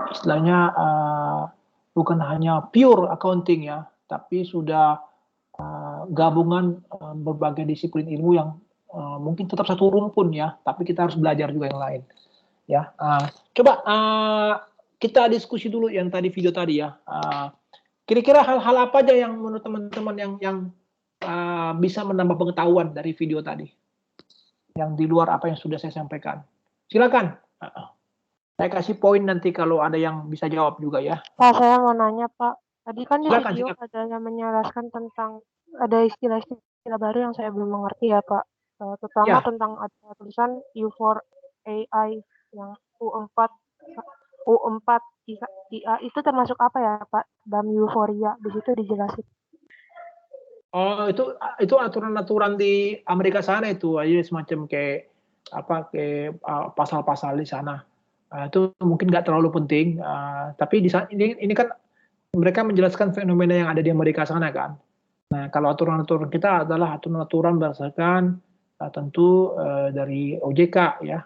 istilahnya bukan hanya pure accounting ya, tapi sudah gabungan berbagai disiplin ilmu yang mungkin tetap satu rumpun ya, tapi kita harus belajar juga yang lain ya. Coba kita diskusi dulu yang tadi video tadi ya. Kira-kira hal-hal apa aja yang menurut teman-teman yang bisa menambah pengetahuan dari video tadi, yang di luar apa yang sudah saya sampaikan? Silakan. Saya kasih poin nanti kalau ada yang bisa jawab juga ya. Pak, saya mau nanya, Pak. Tadi kan di Silakan, video silakan. ada yang menjelaskan tentang ada istilah-istilah baru yang saya belum mengerti ya, Pak. Terutama Ya. tentang ada tulisan U4AI yang U4 IA itu termasuk apa ya, Pak? Dalam euforia di situ dijelasin. Oh, itu aturan-aturan di Amerika sana itu aja semacam kayak pasal-pasal di sana. Itu mungkin nggak terlalu penting, tapi ini kan mereka menjelaskan fenomena yang ada di Amerika sana kan. Nah, kalau aturan-aturan kita adalah aturan-aturan berdasarkan tentu dari OJK ya,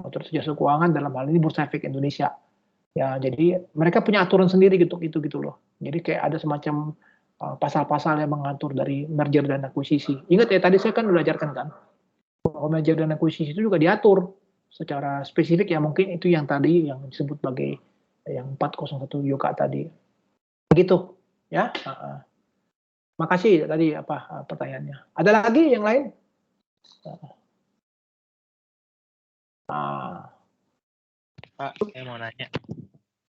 Otoritas Jasa Keuangan, dalam hal ini Bursa Efek Indonesia. Ya, jadi mereka punya aturan sendiri gitu loh. Jadi kayak ada semacam pasal-pasal yang mengatur dari merger dan akuisisi. Ingat ya, tadi saya kan belajarkan kan, bahwa merger dan akuisisi itu juga diatur secara spesifik ya, mungkin itu yang tadi yang disebut sebagai yang 401 YOK tadi. Begitu ya. Makasih tadi pertanyaannya. Ada lagi yang lain? Pak, saya mau nanya.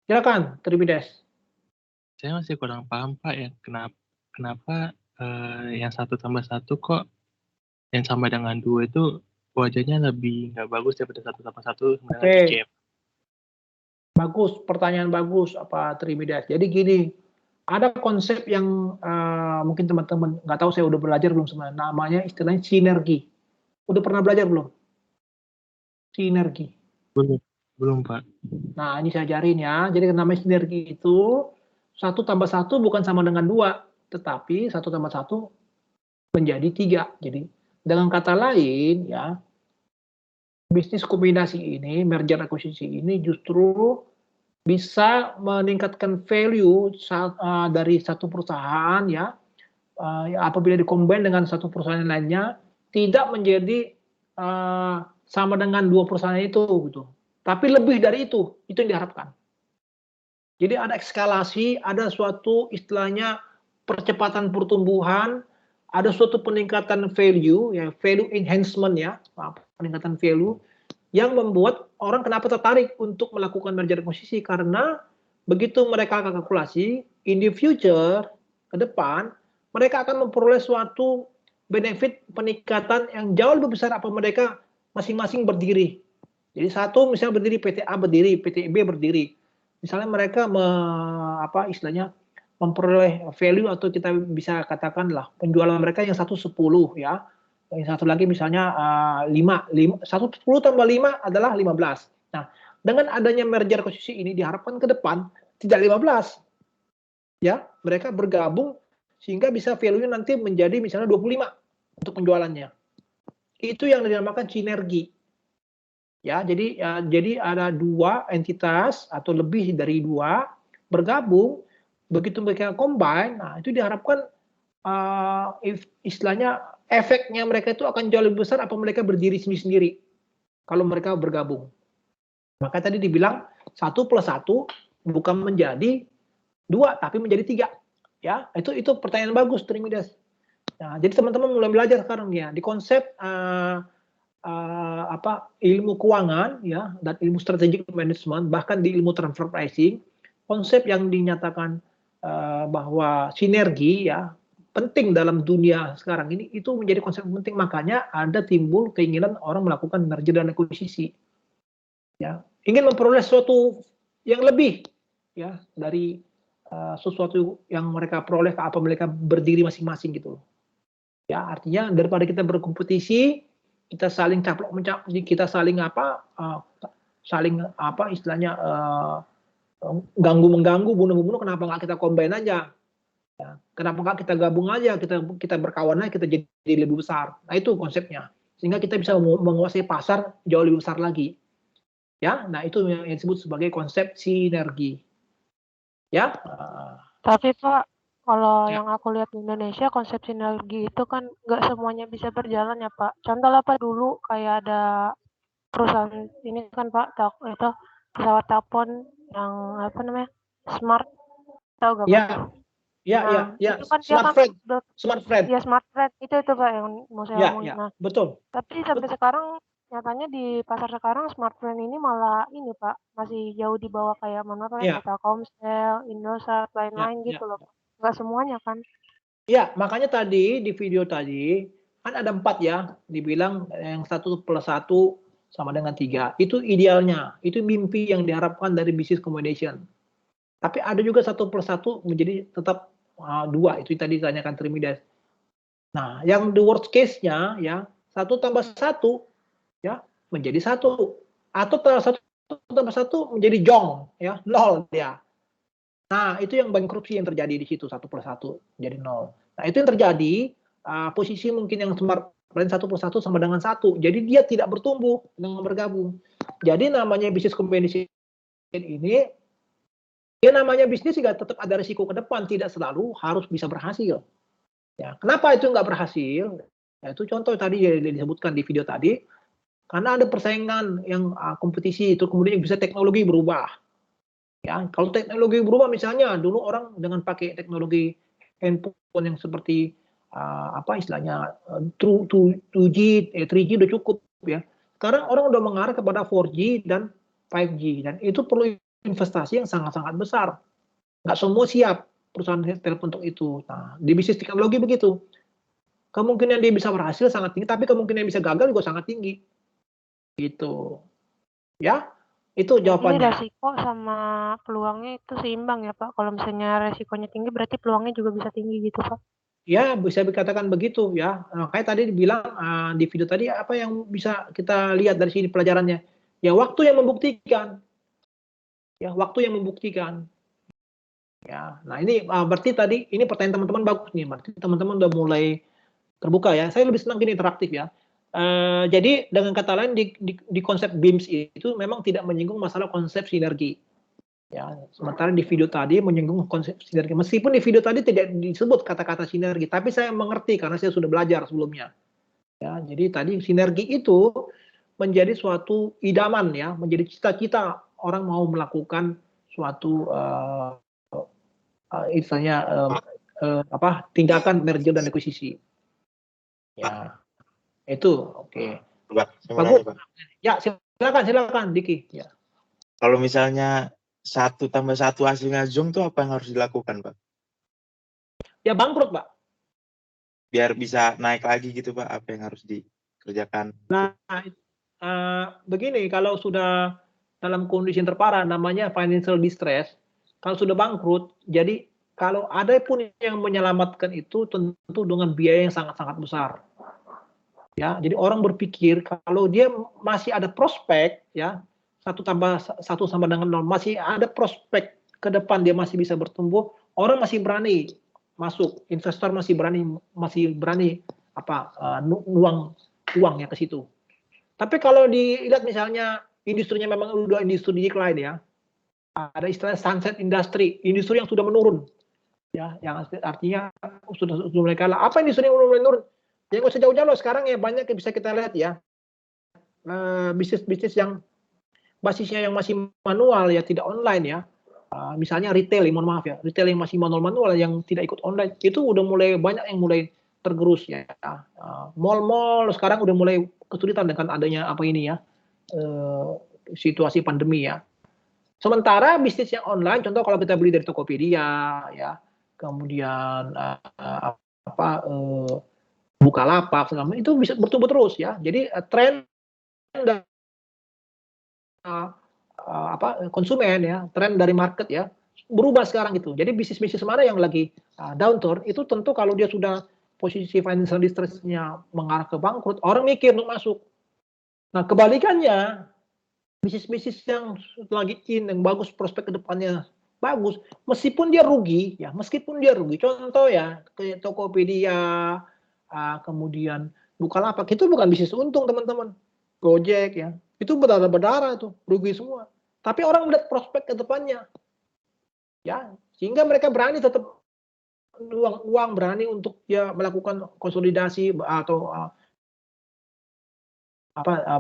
Silakan, Tribides. Saya masih kurang paham Pak ya, kenapa yang 1 tambah 1 kok yang sama dengan 2 itu wajahnya lebih nggak bagus daripada 1 tambah 1 dengan Oke. Bagus, pertanyaan bagus Tribides. Jadi gini, ada konsep yang mungkin teman-teman nggak tahu, saya udah belajar belum sebenarnya, namanya istilahnya sinergi. Udah pernah belajar belum? Sinergi. Belum Pak. Nah, ini saya ajarin ya. Jadi namanya sinergi itu 1 tambah 1 bukan sama dengan 2, tetapi 1 tambah 1 menjadi 3. Jadi dengan kata lain ya, bisnis kombinasi ini, merger akuisisi ini justru bisa meningkatkan value dari satu perusahaan ya, apabila dikombin dengan satu perusahaan lainnya, tidak menjadi sama dengan 2 perusahaan itu gitu. Tapi lebih dari itu yang diharapkan. Jadi ada eskalasi, ada suatu istilahnya percepatan pertumbuhan, ada suatu peningkatan value, ya value enhancement ya, peningkatan value yang membuat orang kenapa tertarik untuk melakukan merger akuisisi, karena begitu mereka kalkulasi in the future ke depan, mereka akan memperoleh suatu benefit peningkatan yang jauh lebih besar apa mereka masing-masing berdiri. Jadi satu misalnya berdiri, PT A berdiri, PT B berdiri. Misalnya mereka istilahnya memperoleh value, atau kita bisa katakanlah penjualan mereka yang 10 ya. Yang satu lagi misalnya 10 tambah 5 adalah 15. Nah, dengan adanya merger akuisisi ini diharapkan ke depan tidak 15. Ya, mereka bergabung sehingga bisa value-nya nanti menjadi misalnya 25 untuk penjualannya. Itu yang dinamakan sinergi. Ya, jadi ada 2 entitas atau lebih dari 2 bergabung, begitu mereka combine, nah itu diharapkan istilahnya efeknya mereka itu akan jauh lebih besar apa mereka berdiri sendiri-sendiri kalau mereka bergabung. Maka tadi dibilang 1 plus 1 bukan menjadi 2 tapi menjadi 3. Ya, itu pertanyaan bagus, Trimidas. Nah, jadi teman-teman mulai belajar sekarang ya di konsep ilmu keuangan ya dan ilmu strategic management, bahkan di ilmu transfer pricing, konsep yang dinyatakan bahwa sinergi ya penting dalam dunia sekarang ini, itu menjadi konsep penting. Makanya ada timbul keinginan orang melakukan merger dan akuisisi ya, ingin memperoleh sesuatu yang lebih ya dari sesuatu yang mereka peroleh apa mereka berdiri masing-masing gitu. Ya, artinya daripada kita berkompetisi, kita saling caplok-mencaplok, kita saling istilahnya ganggu-mengganggu, bunuh-bunuh, kenapa nggak kita combine aja? Ya, kenapa nggak kita gabung aja, kita berkawan aja, kita jadi lebih besar. Nah, itu konsepnya. Sehingga kita bisa menguasai pasar jauh lebih besar lagi. Ya, nah itu yang disebut sebagai konsep sinergi. Ya. Tapi Pak, kalau Ya. yang aku lihat di Indonesia konsep sinergi itu kan nggak semuanya bisa berjalan ya Pak. Contoh lah Pak, dulu kayak ada perusahaan ini kan Pak, itu pesawat telepon yang apa namanya, Smart, tahu gak Pak? Ya, Nah, ya. itu kan dia kan Smart Friend. ya Smart Friend itu Pak yang mau saya omongin. Nah, betul. tapi sampai sekarang nyatanya di pasar sekarang smartphone ini malah ini Pak, masih jauh di bawah kayak Telkomsel, Indosat, lain-lain gitu loh. Nggak semuanya kan. Ya, makanya tadi di video tadi kan ada 4 ya, dibilang yang 1+1 sama dengan 3. Itu idealnya, itu mimpi yang diharapkan dari business combination. Tapi ada juga 1+1 menjadi tetap 2, itu tadi ditanyakan Trimidas. Nah, yang the worst case-nya ya 1+1 ya menjadi 1, atau 1+1 menjadi jong ya 0 dia. Nah, itu yang bankruptsi yang terjadi di situ, 1+1 jadi 0. Nah, itu yang terjadi, posisi mungkin yang smart brand 1+1 sama dengan 1. Jadi dia tidak bertumbuh dengan bergabung. Jadi namanya bisnis combination ini, ya namanya bisnis juga tetap ada risiko ke depan, tidak selalu harus bisa berhasil. Ya, kenapa itu nggak berhasil? Ya, itu contoh tadi yang disebutkan di video tadi, karena ada persaingan yang kompetisi, itu kemudian bisa teknologi berubah. Ya, kalau teknologi berubah, misalnya dulu orang dengan pakai teknologi handphone yang seperti istilahnya 2G, 3G udah cukup ya. Sekarang orang udah mengarah kepada 4G dan 5G, dan itu perlu investasi yang sangat-sangat besar. Nggak semua siap perusahaan telepon untuk itu. Nah, di bisnis teknologi begitu. Kemungkinan dia bisa berhasil sangat tinggi, tapi kemungkinan bisa gagal juga sangat tinggi. Gitu. Ya, itu jawabannya. Jadi resiko sama peluangnya itu seimbang ya Pak. Kalau misalnya resikonya tinggi, berarti peluangnya juga bisa tinggi gitu Pak. Ya, bisa dikatakan begitu ya. Kayak tadi dibilang di video tadi, apa yang bisa kita lihat dari sini pelajarannya? Ya, waktu yang membuktikan. Ya, waktu yang membuktikan. Ya, nah ini berarti tadi ini pertanyaan teman-teman bagus nih. Berarti teman-teman udah mulai terbuka ya. Saya lebih senang gini, interaktif ya. Jadi dengan kata lain di konsep BIMS itu memang tidak menyinggung masalah konsep sinergi. Ya, sementara di video tadi menyinggung konsep sinergi. Meskipun di video tadi tidak disebut kata-kata sinergi, tapi saya mengerti karena saya sudah belajar sebelumnya. Ya, jadi tadi sinergi itu menjadi suatu idaman ya, menjadi cita-cita orang mau melakukan suatu istilahnya tindakan merger dan akuisisi. Ya, itu oke. Bagus. Ya, silakan Diki. Ya. Kalau misalnya 1+1 hasilnya Zong tuh apa yang harus dilakukan, Pak? Ya bangkrut, Pak. Biar bisa naik lagi gitu, Pak, apa yang harus dikerjakan? Nah, begini, kalau sudah dalam kondisi yang terparah, namanya financial distress, kalau sudah bangkrut, jadi kalau ada pun yang menyelamatkan itu tentu dengan biaya yang sangat-sangat besar. Ya, jadi orang berpikir kalau dia masih ada prospek, ya 1+1 sama dengan 0, masih ada prospek ke depan dia masih bisa bertumbuh, orang masih berani masuk, investor masih berani nuang uangnya ke situ. Tapi kalau dilihat misalnya industrinya memang udah industri decline ya, ada istilah sunset industry, industri yang sudah menurun, ya, yang artinya sudah mulai kalah. Apa industri yang mulai menurun? Ya nggak usah jauh-jauh sekarang ya, banyak yang bisa kita lihat ya, bisnis yang basisnya yang masih manual ya, tidak online ya, Misalnya retail, mohon maaf ya, retail yang masih manual-manual yang tidak ikut online itu udah mulai banyak yang mulai tergerus ya. Mall-mall sekarang udah mulai kesulitan dengan adanya apa ini ya, situasi pandemi ya. Sementara bisnis yang online, contoh kalau kita beli dari Tokopedia ya, kemudian Bukalapak segala macam, itu bisa bertumbuh terus ya. Jadi tren konsumen ya, tren dari market ya berubah sekarang gitu. Jadi bisnis-bisnis mana yang lagi downturn itu tentu kalau dia sudah posisi financial distress-nya mengarah ke bangkrut, orang mikir untuk masuk. Nah, kebalikannya bisnis-bisnis yang lagi yang bagus, prospek kedepannya bagus, meskipun dia rugi. Contoh ya kayak Tokopedia, kemudian Bukalapak itu bukan bisnis untung teman-teman. Gojek ya, itu berdarah-berdarah tuh, rugi semua. Tapi orang melihat prospek ke depannya, ya, sehingga mereka berani tetap uang berani untuk ya melakukan konsolidasi atau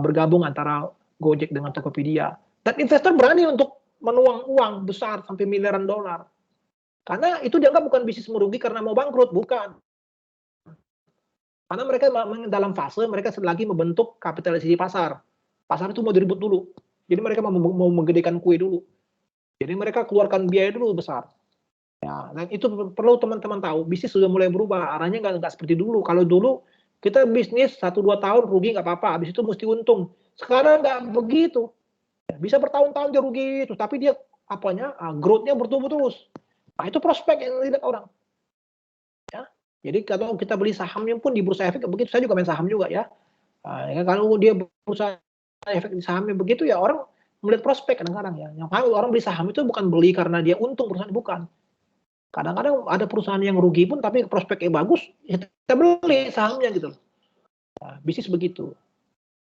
bergabung antara Gojek dengan Tokopedia. Dan investor berani untuk menuang uang besar sampai miliaran dolar. Karena itu dianggap bukan bisnis merugi karena mau bangkrut, bukan. Karena mereka dalam fase mereka lagi membentuk kapitalisasi pasar. Pasar itu mau direbut dulu. Jadi mereka mau menggedekan kue dulu. Jadi mereka keluarkan biaya dulu besar. Ya, dan itu perlu teman-teman tahu. Bisnis sudah mulai berubah. Arahnya nggak seperti dulu. Kalau dulu kita bisnis 1-2 tahun rugi nggak apa-apa. Habis itu mesti untung. Sekarang nggak begitu. Bisa bertahun-tahun dia rugi itu, tapi dia growth-nya bertumbuh terus. Nah, itu prospek yang dilihat orang. Ya. Jadi kalau kita beli sahamnya pun di bursa efek begitu, saya juga main saham juga ya. Kalau dia bursa efek di sahamnya begitu ya orang melihat prospek kadang-kadang ya. Yang orang beli saham itu bukan beli karena dia untung perusahaan, bukan. Kadang-kadang ada perusahaan yang rugi pun tapi prospeknya bagus, ya kita beli sahamnya gitu. Nah, bisnis begitu.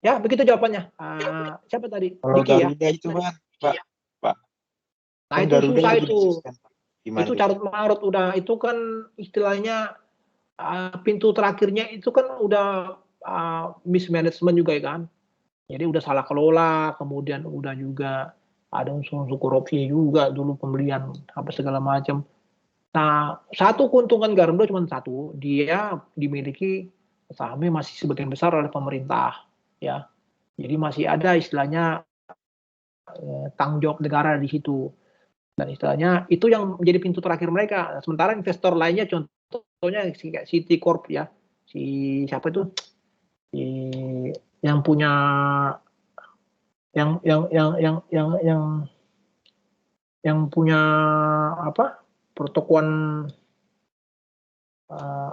Ya, begitu jawabannya. Siapa tadi? Kalau Diki ya? Garuda itu kan, Pak. Nah, Kan itu Garuda susah lagi itu. bisnis, kan? Gimana Itu carut marut udah, itu kan istilahnya pintu terakhirnya itu kan udah mismanagement juga ya kan. Jadi udah salah kelola, kemudian udah juga ada unsur-unsur korupsi juga dulu pembelian apa segala macam. Nah, satu keuntungan Garuda cuma satu, dia dimiliki sahamnya masih sebagian besar oleh pemerintah, ya. Jadi masih ada istilahnya tanggung jawab negara di situ. Dan istilahnya itu yang menjadi pintu terakhir mereka. Sementara investor lainnya contohnya kayak Citicorp ya, si siapa itu, yang punya yang punya pertokoan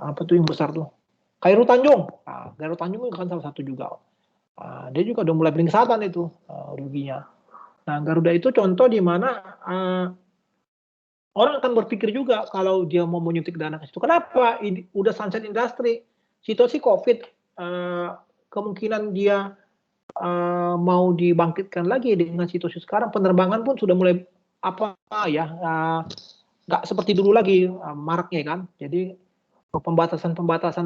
apa tuh yang besar tuh, Khairul Tanjung. Khairul Tanjung itu kan salah satu juga. Dia juga udah mulai beringsatan itu ruginya. Nah, Garuda itu contoh di mana orang akan berpikir juga kalau dia mau menyuntik dana ke situ. Kenapa? Udah sunset industry, situasi COVID, kemungkinan dia mau dibangkitkan lagi dengan situasi sekarang. Penerbangan pun sudah mulai nggak seperti dulu lagi maraknya kan. Jadi pembatasan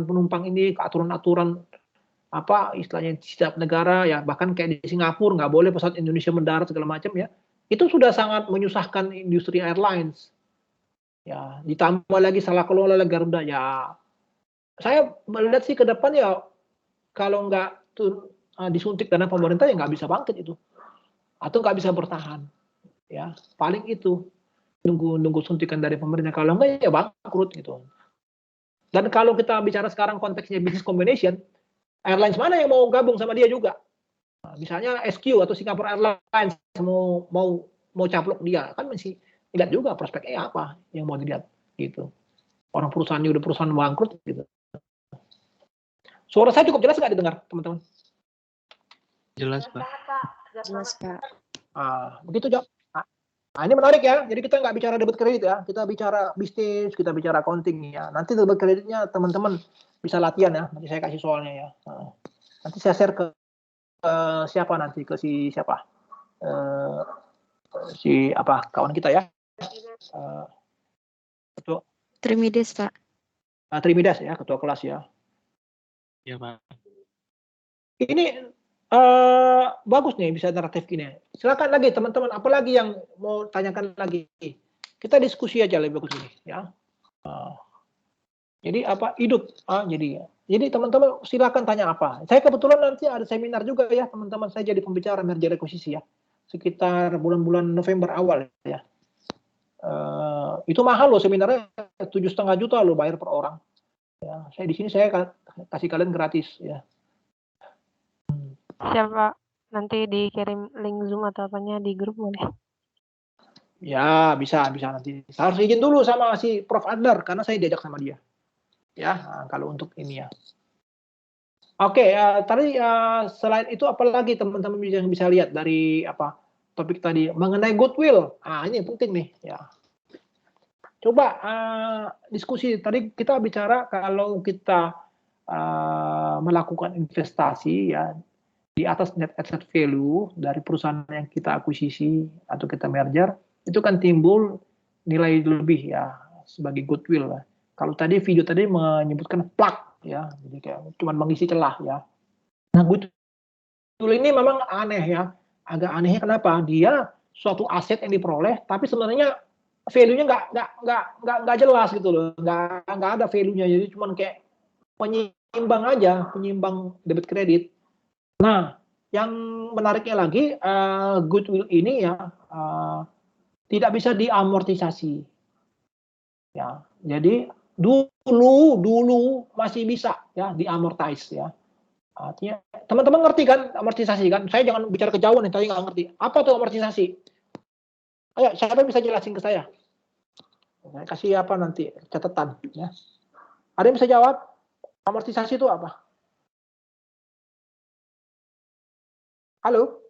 penumpang ini, aturan-aturan istilahnya setiap negara ya, bahkan kayak di Singapura nggak boleh pesawat Indonesia mendarat segala macam ya, itu sudah sangat menyusahkan industri airlines ya, ditambah lagi salah kelola Garuda ya. Saya melihat sih ke depan ya, kalau nggak disuntik dana pemerintah ya nggak bisa bangkit itu, atau nggak bisa bertahan ya, paling itu nunggu suntikan dari pemerintah, kalau nggak ya bangkrut gitu. Dan kalau kita bicara sekarang konteksnya business combination, airlines mana yang mau gabung sama dia juga? Nah, misalnya SQ atau Singapore Airlines mau caplok dia, kan masih lihat juga prospeknya apa yang mau dilihat gitu. Orang perusahaannya udah perusahaan bangkrut gitu. Suara saya cukup jelas nggak didengar teman-teman? Jelas, Pak. Jelas, Pak. Begitu jawab. Nah, ini menarik ya. Jadi kita nggak bicara debit kredit ya. Kita bicara bisnis, kita bicara accounting ya. Nanti debit kreditnya teman-teman bisa latihan ya. Nanti saya kasih soalnya ya. Nanti saya share ke siapa nanti, ke si siapa? Kawan kita ya. Ketua Trimides, Pak. Trimidas ya, ketua kelas ya. Iya, Pak. Ini Bagus nih bisa naratif gini. Silakan lagi teman-teman, apalagi yang mau tanyakan lagi. Kita diskusi aja lebih bagus ini ya. Jadi apa hidup jadi teman-teman silakan tanya apa. Saya kebetulan nanti ada seminar juga ya teman-teman, saya jadi pembicara merger akuisisi ya. Sekitar bulan-bulan November awal ya. Itu mahal loh seminarnya, 7,5 juta loh bayar per orang. Ya, saya di sini saya kasih kalian gratis ya. Siapa? Nanti dikirim link Zoom atau apanya di grup boleh? Ya, bisa nanti. Saya harus izin dulu sama si Prof. Adler karena saya diajak sama dia. Ya, kalau untuk ini ya. Oke, tadi selain itu apalagi teman-teman yang bisa lihat dari topik tadi mengenai goodwill. Ini penting nih ya. Coba diskusi tadi kita bicara kalau kita melakukan investasi ya di atas net asset value dari perusahaan yang kita akuisisi atau kita merger, itu kan timbul nilai lebih ya sebagai goodwill. Kalau tadi video tadi menyebutkan plug ya, jadi kayak cuma mengisi celah ya. Nah, goodwill ini memang aneh ya, agak anehnya kenapa? Dia suatu aset yang diperoleh, tapi sebenarnya value-nya nggak jelas gitu loh, nggak ada value-nya, jadi cuma kayak penyimbang aja, penyimbang debit kredit. Nah, yang menariknya lagi, goodwill ini ya tidak bisa diamortisasi. Ya, jadi dulu masih bisa ya diamortize ya. Artinya teman-teman ngerti kan amortisasi kan? Saya jangan bicara kejauhan nih, saya nggak ngerti. Apa tuh amortisasi? Ayo, siapa bisa jelasin ke saya? Saya kasih apa nanti catatan ya. Ada yang bisa jawab? Amortisasi itu apa? Halo?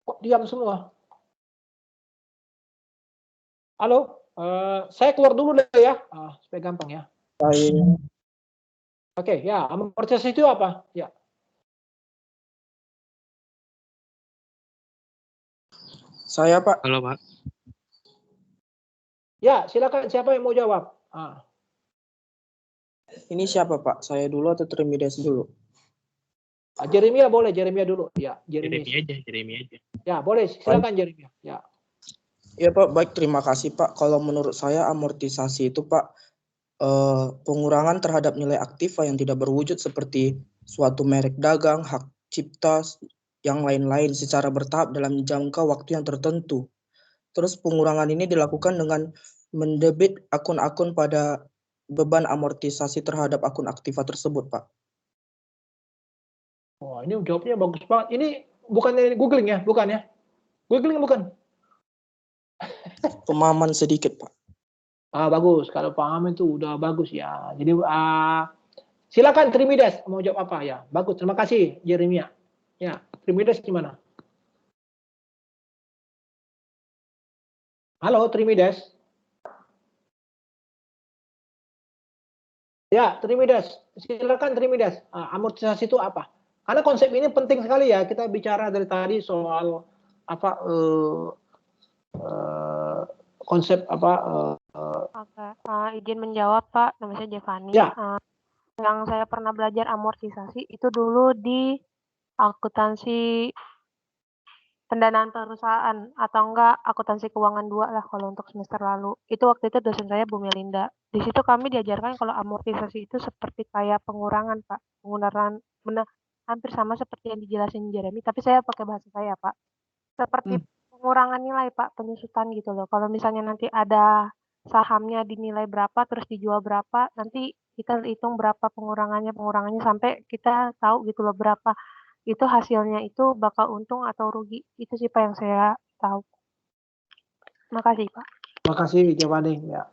Kok diam semua? Halo? Saya keluar dulu deh ya, supaya gampang ya. Oke, ya, amortisasi itu apa? Ya. Saya, Pak. Halo, Pak. Ya, silakan siapa yang mau jawab? Ini siapa, Pak? Saya dulu atau Trimides dulu? Jeremia boleh, Jeremia dulu. Ya, Jeremy aja. Ya, boleh, silakan Jeremia. Ya. Ya, Pak. Baik, terima kasih, Pak. Kalau menurut saya amortisasi itu, Pak, pengurangan terhadap nilai aktiva yang tidak berwujud seperti suatu merek dagang, hak cipta, yang lain-lain secara bertahap dalam jangka waktu yang tertentu. Terus pengurangan ini dilakukan dengan mendebit akun-akun pada beban amortisasi terhadap akun aktiva tersebut, Pak. Wah, ini jawabnya bagus banget. Ini bukan googling ya, bukan ya? Googling bukan? Pemahaman sedikit, Pak. Bagus. Kalau paham itu udah bagus ya. Jadi silakan Trimides mau jawab apa ya? Bagus. Terima kasih Jeremia. Ya, Trimides gimana? Halo Trimides. Ya, Trimides. Silakan Trimides. Amortisasi itu apa? Karena konsep ini penting sekali ya. Kita bicara dari tadi soal konsep Oke, izin menjawab Pak, nama saya Jevani. Ya. Yang saya pernah belajar amortisasi itu dulu di akuntansi pendanaan perusahaan atau enggak akuntansi keuangan 2 lah kalau untuk semester lalu. Itu waktu itu dosen saya Bu Melinda. Di situ kami diajarkan kalau amortisasi itu seperti kayak pengurangan Pak, hampir sama seperti yang dijelasin Jeremy, tapi saya pakai bahasa saya Pak. Seperti pengurangan nilai Pak, penyusutan gitu loh. Kalau misalnya nanti ada sahamnya dinilai berapa terus dijual berapa, nanti kita hitung berapa pengurangannya sampai kita tahu gitu loh berapa itu hasilnya itu bakal untung atau rugi. Itu sih Pak yang saya tahu. Makasih Pak. Makasih Jevani ya.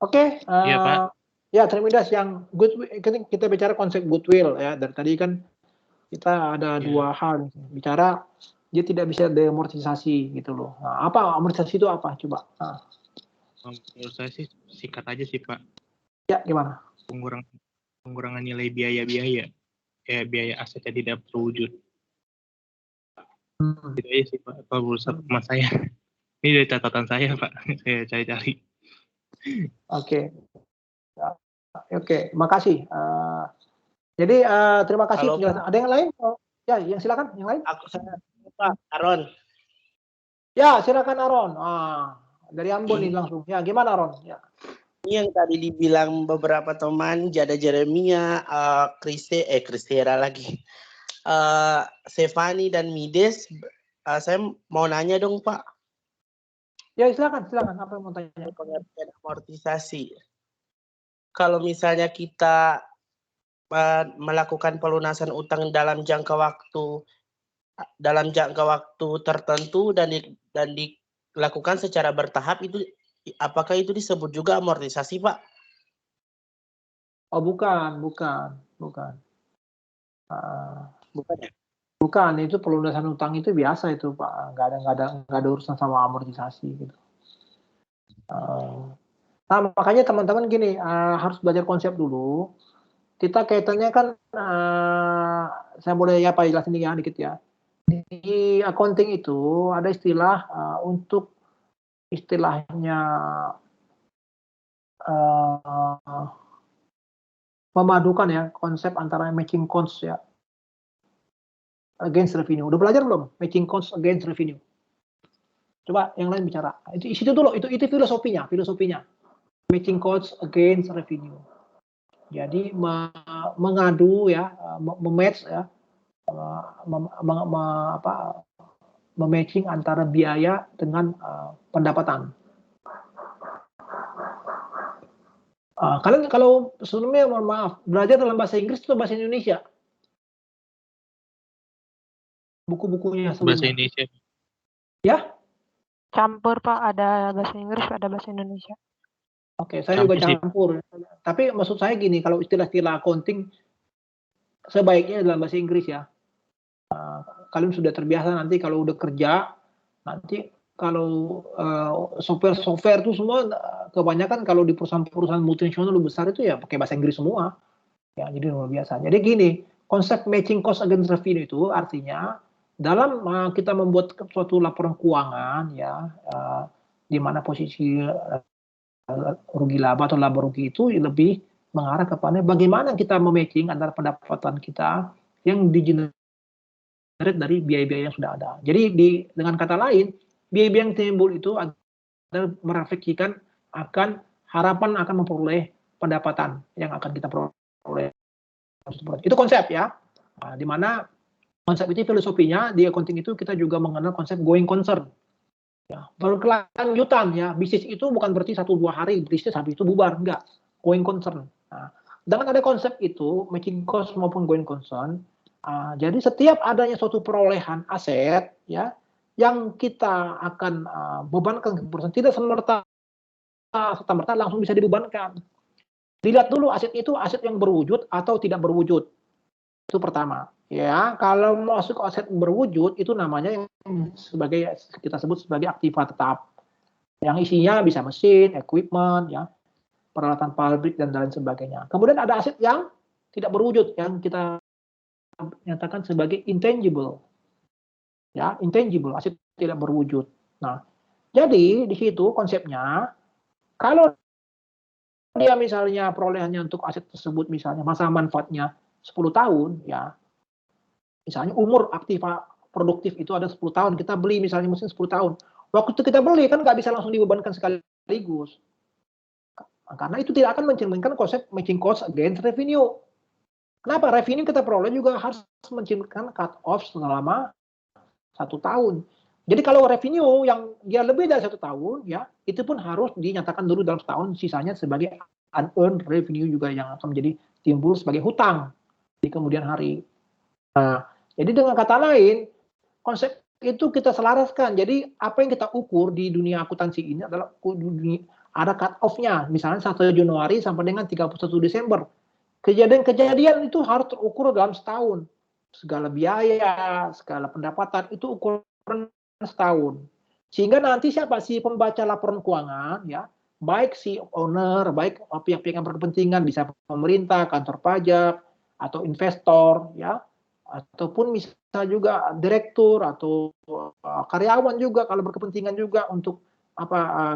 Oke, Iya, Pak. Ya, Trimidas yang goodwill, kita bicara konsep goodwill ya. Dari tadi kan kita ada dua hal bicara dia tidak bisa deamortisasi gitu loh. Nah, apa amortisasi itu apa? Coba. Menurut saya sih singkat aja sih Pak. Ya, gimana? Pengurangan nilai biaya-biaya. Biaya aset yang tidak terwujud. Itu aja sih Pak. Kalau berusaha sama saya. Ini dari catatan saya Pak. Saya cari-cari. Oke. Oke, makasih. Jadi terima kasih Halo, penjelasan. Ada yang lain? Oh, ya, yang silakan. Yang lain? saya Pak Aron. Ya, silakan Aron. Dari Ambon nih langsung. Ya, gimana Aron? Ya. Ini yang tadi dibilang beberapa teman, Jada Jeremia, Kristera lagi, Stefani dan Mides. Saya mau nanya dong Pak. Ya, silakan. Apa yang mau tanya? Pengertian amortisasi. Kalau misalnya kita melakukan pelunasan utang dalam jangka waktu tertentu dan dilakukan secara bertahap, itu apakah itu disebut juga amortisasi, Pak? Oh, bukan. Bukan ya? Bukan, itu pelunasan utang itu biasa itu Pak. Nggak ada urusan sama amortisasi gitu. Nah, makanya teman-teman gini, harus belajar konsep dulu. Kita kaitannya kan, saya boleh ya Pak jelasin dikit ya. Di accounting itu ada istilah untuk istilahnya memadukan ya konsep antara matching cost ya against revenue. Udah belajar belum matching cost against revenue? Coba yang lain bicara. Itu dulu, itu filosofinya. Matching cost against revenue. Jadi mengadu ya, mematch ya, mematching antara biaya dengan pendapatan. Kalian kalau sebelumnya mohon maaf belajar dalam bahasa Inggris atau bahasa Indonesia? Buku-bukunya sebelumnya. Bahasa Indonesia. Ya? Campur Pak, ada bahasa Inggris, ada bahasa Indonesia. Oke, saya juga campur. Tapi maksud saya gini, kalau istilah-istilah accounting sebaiknya dalam bahasa Inggris ya. Kalian sudah terbiasa nanti kalau udah kerja, nanti kalau software itu semua kebanyakan kalau di perusahaan-perusahaan multinasional besar itu ya pakai bahasa Inggris semua. Ya, jadi luar biasa. Jadi gini, konsep matching cost against revenue itu artinya dalam kita membuat suatu laporan keuangan ya, di mana posisi rugi laba atau laba rugi itu lebih mengarah kepada bagaimana kita mematching antara pendapatan kita yang digenerate dari biaya-biaya yang sudah ada. Jadi dengan kata lain, biaya-biaya yang timbul itu adalah merefleksikan akan harapan akan memperoleh pendapatan yang akan kita peroleh. Itu konsep ya. Nah, di mana konsep itu filosofinya di accounting itu kita juga mengenal konsep going concern. Ya, berkelanjutan ya, bisnis itu bukan berarti 1-2 hari bisnis habis itu bubar, enggak. Going concern. Nah, dengan ada konsep itu, matching cost maupun going concern, jadi setiap adanya suatu perolehan aset ya, yang kita akan bebankan ke perusahaan tidak serta-merta langsung bisa dibebankan. Dilihat dulu aset itu aset yang berwujud atau tidak berwujud. Itu pertama. Ya, kalau masuk aset berwujud itu namanya yang sebagai kita sebut sebagai aktiva tetap. Yang isinya bisa mesin, equipment, ya, peralatan pabrik dan lain sebagainya. Kemudian ada aset yang tidak berwujud yang kita nyatakan sebagai intangible. Ya, intangible, aset tidak berwujud. Nah, jadi di situ konsepnya kalau dia misalnya perolehannya untuk aset tersebut misalnya masa manfaatnya 10 tahun ya. Misalnya umur aktiva produktif itu ada 10 tahun, kita beli misalnya mesin 10 tahun. Waktu itu kita beli kan nggak bisa langsung dibebankan sekaligus. Karena itu tidak akan mencerminkan konsep matching cost against revenue. Kenapa? Revenue kita peroleh juga harus mencerminkan cut off selama 1 tahun. Jadi kalau revenue yang dia lebih dari 1 tahun, ya itu pun harus dinyatakan dulu dalam setahun, sisanya sebagai unearned revenue juga yang akan menjadi timbul sebagai hutang di kemudian hari. Nah, jadi dengan kata lain, konsep itu kita selaraskan. Jadi apa yang kita ukur di dunia akuntansi ini adalah ada cut off-nya. Misalnya 1 Januari sampai dengan 31 Desember. Kejadian-kejadian itu harus terukur dalam setahun. Segala biaya, segala pendapatan itu ukuran setahun. Sehingga nanti siapa sih pembaca laporan keuangan ya, baik si owner, baik pihak-pihak yang berkepentingan, bisa pemerintah, kantor pajak, atau investor ya, ataupun misalnya juga direktur atau karyawan juga kalau berkepentingan juga untuk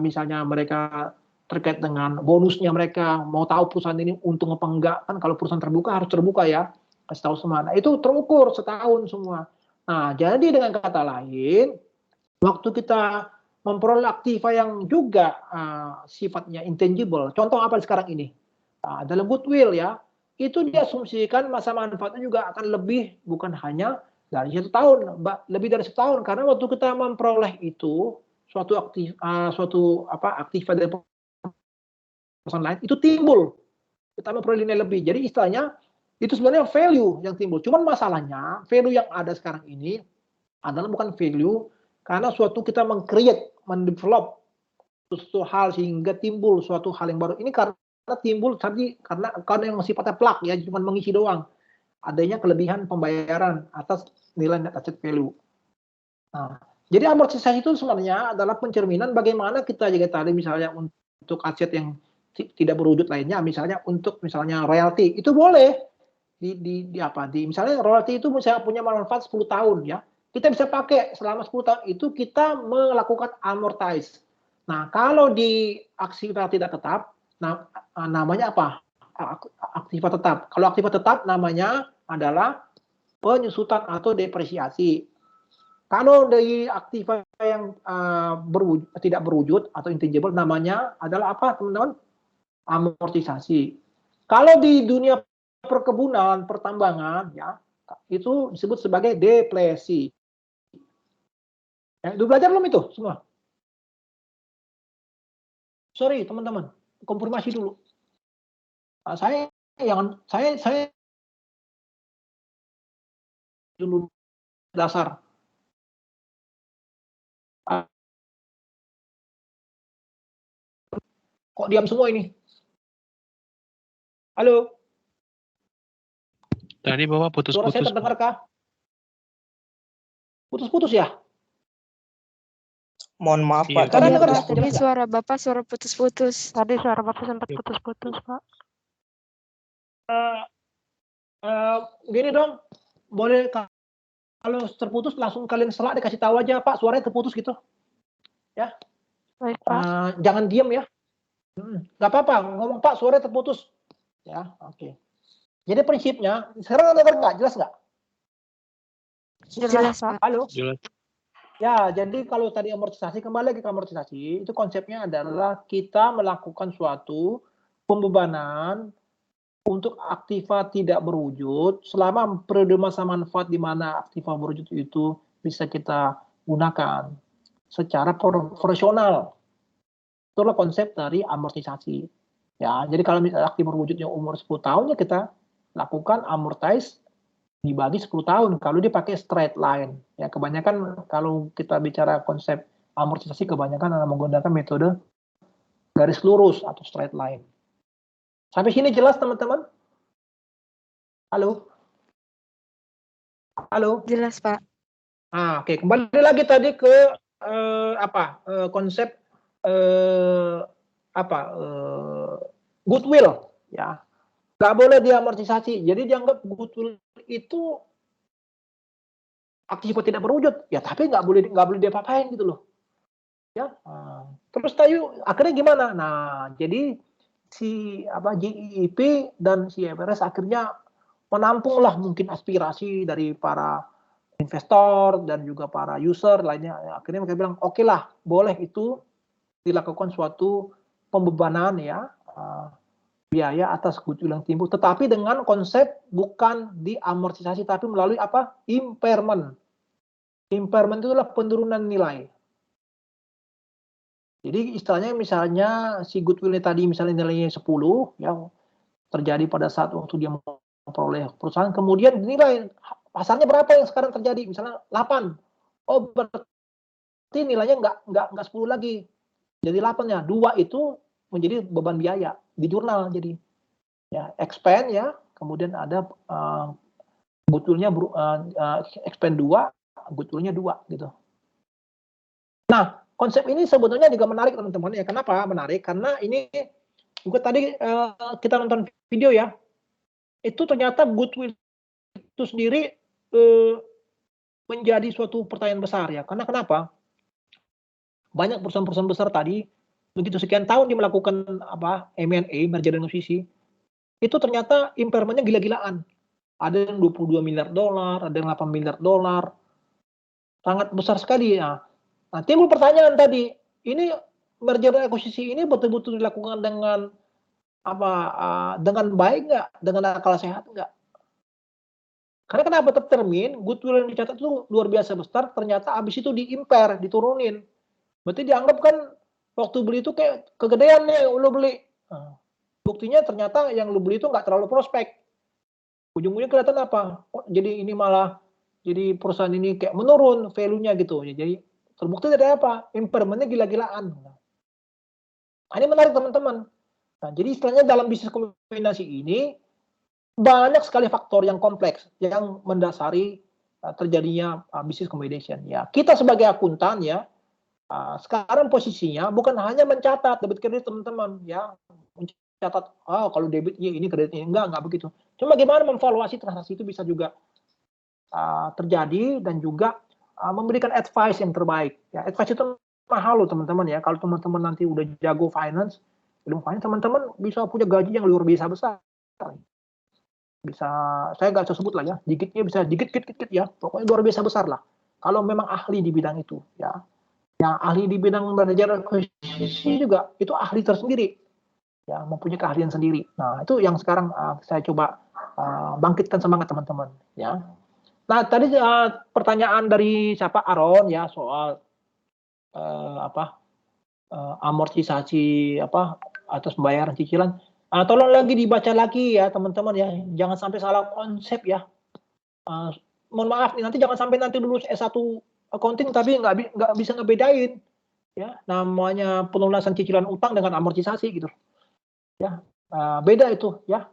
misalnya mereka terkait dengan bonusnya mereka, mau tahu perusahaan ini untung apa enggak, kan kalau perusahaan terbuka harus terbuka ya, kasih tahu semua. Nah, itu terukur setahun semua. Nah, jadi dengan kata lain, waktu kita memperoleh aktiva yang juga sifatnya intangible, contoh apa sekarang ini? Dalam goodwill ya, itu diasumsikan masa manfaatnya juga akan lebih, bukan hanya dari 1 tahun, lebih dari 1 tahun, karena waktu kita memperoleh itu suatu aktiva dari perusahaan lain itu timbul, kita memperoleh nilai lebih. Jadi istilahnya itu sebenarnya value yang timbul. Cuman masalahnya value yang ada sekarang ini adalah bukan value karena suatu kita meng-create, mendevelop suatu hal sehingga timbul suatu hal yang baru. Ini karena timbul tadi karena yang sifatnya plug ya, cuma mengisi doang. Adanya kelebihan pembayaran atas nilai net asset value. Nah, jadi amortisasi itu sebenarnya adalah pencerminan bagaimana kita juga tadi misalnya untuk aset yang tidak berwujud lainnya, misalnya untuk misalnya royalti itu boleh misalnya royalti itu misalnya punya manfaat 10 tahun ya, kita bisa pakai selama 10 tahun itu kita melakukan amortize. Nah, kalau di aktiva tidak tetap, namanya apa? Aktiva tetap. Kalau aktiva tetap namanya adalah penyusutan atau depresiasi. Kalau dari aktiva yang tidak berwujud atau intangible namanya adalah apa, teman-teman? Amortisasi. Kalau di dunia perkebunan, pertambangan, ya itu disebut sebagai depresi. Udah belajar belum itu semua? Sorry teman-teman, konfirmasi dulu. Saya dulu dasar. Kok diam semua ini? Halo? Tadi Bapak Suara saya putus-putus. terdengar kah? Putus-putus ya? Mohon maaf Iya, Pak. Sekarang Iya dengar Pak, nggak? tadi Jelas nggak? suara Bapak suara putus-putus. Tadi suara Bapak sempat Yuk. putus-putus, Pak. Gini dong, boleh kalau terputus langsung kalian selak dikasih tahu aja Pak, suaranya terputus gitu. Ya, Baik, Pak. jangan diam ya. Nggak apa-apa, ngomong Pak, suaranya terputus. Ya, oke. Jadi prinsipnya, sekarang dengar nggak? Jelas nggak? Jelas Pak. Halo? Jelas. Ya, jadi kalau tadi amortisasi, kembali lagi ke amortisasi, itu konsepnya adalah kita melakukan suatu pembebanan untuk aktiva tidak berwujud selama periode masa manfaat di mana aktiva berwujud itu bisa kita gunakan secara profesional. Itulah konsep dari amortisasi. Ya, jadi kalau misalnya aktiva berwujudnya umur 10 tahun ya kita lakukan amortize dibagi 10 tahun kalau dipakai straight line. Ya, kebanyakan kalau kita bicara konsep amortisasi kebanyakan adalah menggunakan metode garis lurus atau straight line. Sampai sini jelas teman-teman? Halo? Halo? Jelas Pak. Oke. Kembali lagi tadi ke konsep goodwill ya. Nggak boleh diamortisasi. Jadi dianggap goodwill itu aktiva tidak berwujud. Ya, tapi nggak boleh diapa-apain gitu loh. Ya. Terus akhirnya gimana? Nah, jadi si GIIP dan si Everest akhirnya menampunglah mungkin aspirasi dari para investor dan juga para user lainnya. Akhirnya mereka bilang, oke lah, boleh itu dilakukan suatu pembebanan ya, biaya atas goodwill yang timbul, tetapi dengan konsep bukan diamortisasi, tapi melalui apa? Impairment. Impairment itu adalah penurunan nilai. Jadi istilahnya misalnya si goodwill-nya tadi misalnya nilainya 10, ya terjadi pada saat waktu dia memperoleh perusahaan, kemudian dinilai pasarnya berapa yang sekarang terjadi, misalnya 8. Oh, berarti nilainya nggak 10 lagi. Jadi 8 ya, 2 itu menjadi beban biaya di jurnal. Jadi ya expand ya, kemudian ada goodwill-nya expand 2, goodwill-nya 2 gitu. Nah, konsep ini sebetulnya juga menarik teman-teman ya. Kenapa menarik? Karena ini juga tadi kita nonton video ya, itu ternyata goodwill itu sendiri menjadi suatu pertanyaan besar ya. Karena kenapa? Banyak perusahaan-perusahaan besar tadi begitu sekian tahun dia melakukan M&A, merger dan akuisisi, itu ternyata impairment-nya gila-gilaan. Ada yang 22 miliar dolar, ada yang 8 miliar dolar, sangat besar sekali ya. Nah, timbul pertanyaan tadi, ini merger dan akuisisi ini betul-betul dilakukan dengan dengan baik nggak, dengan akal sehat nggak? Karena kenapa tercermin, goodwill yang dicatat itu luar biasa besar, ternyata habis itu di-impair, diturunin. Berarti dianggap kan waktu beli itu kayak kegedean nih lo beli. Nah, buktinya ternyata yang lo beli itu nggak terlalu prospek. Ujung-ujungnya kelihatan apa? Jadi ini malah jadi perusahaan ini kayak menurun value-nya gitu. Jadi terbukti dari apa? Impairment-nya gila-gilaan. Nah, ini menarik teman-teman. Nah, jadi istilahnya dalam bisnis kombinasi ini banyak sekali faktor yang kompleks yang mendasari terjadinya bisnis combination. Ya, kita sebagai akuntan ya, sekarang posisinya bukan hanya mencatat debit kredit teman-teman ya, mencatat kalau debit ini kreditnya enggak begitu. Cuma bagaimana memvaluasi transaksi itu bisa juga terjadi dan juga memberikan advice yang terbaik. Ya, advice itu mahal loh teman-teman ya. Kalau teman-teman nanti udah jago finance, ilmu finance, teman-teman bisa punya gaji yang luar biasa besar. Bisa, saya nggak usah sebut lah ya, dikitnya bisa dikit ya, pokoknya luar biasa besar lah. Kalau memang ahli di bidang itu ya. Yang ahli di bidang merger akuisisi juga itu ahli tersendiri ya, mempunyai keahlian sendiri. Nah itu yang sekarang saya coba bangkitkan semangat teman-teman ya. Nah tadi pertanyaan dari siapa, Aaron ya, soal amortisasi atas pembayaran cicilan. Tolong lagi dibaca lagi ya teman-teman ya, jangan sampai salah konsep ya. Mohon maaf nih, nanti jangan sampai nanti lulus S1 accounting tapi nggak bisa ngebedain ya namanya pelunasan cicilan utang dengan amortisasi gitu ya. Beda itu ya.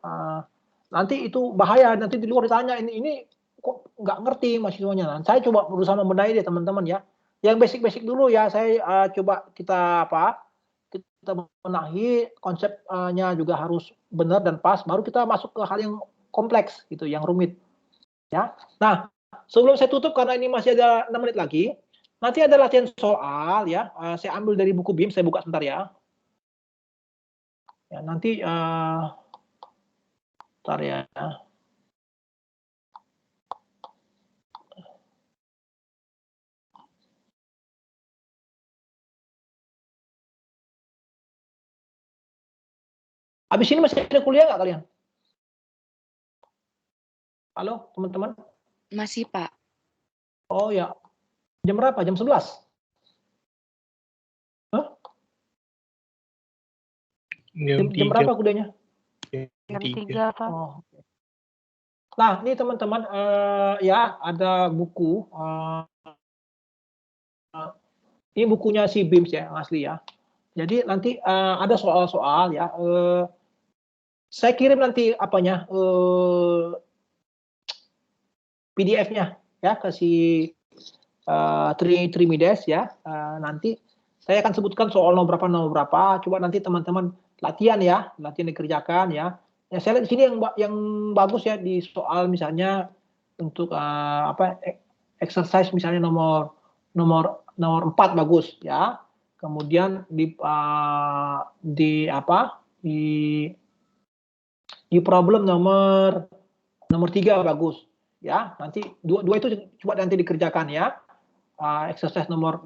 Nanti itu bahaya, nanti di luar ditanya ini kok nggak ngerti mahasiswanya. Nah, saya coba berusaha membenahi deh teman-teman ya, yang basic dulu ya. Saya coba kita benahi konsepnya juga harus benar dan pas, baru kita masuk ke hal yang kompleks gitu, yang rumit ya. Nah sebelum saya tutup karena ini masih ada 6 menit lagi, nanti ada latihan soal ya. Saya ambil dari buku BIM, saya buka sebentar ya. Ya nanti sebentar ya. Habis ini masih ada kuliah nggak kalian? Halo teman-teman? Masih, Pak. Oh ya. Jam berapa? Jam 11? Hah? Jam berapa kuliahnya? Jam 3, Pak. Oh. Nah, ini teman-teman ya ada buku. Ini bukunya si BIMS ya, yang asli ya. Jadi nanti ada soal-soal ya. Saya kirim nanti PDF-nya ya ke si Trimides ya. Nanti saya akan sebutkan soal nomor berapa. Coba nanti teman-teman latihan dikerjakan ya. Ya saya lihat di sini yang bagus ya di soal misalnya untuk exercise misalnya nomor 4 bagus ya. Kemudian di problem nomor 3 bagus ya. Nanti dua itu coba nanti dikerjakan ya. Exercise nomor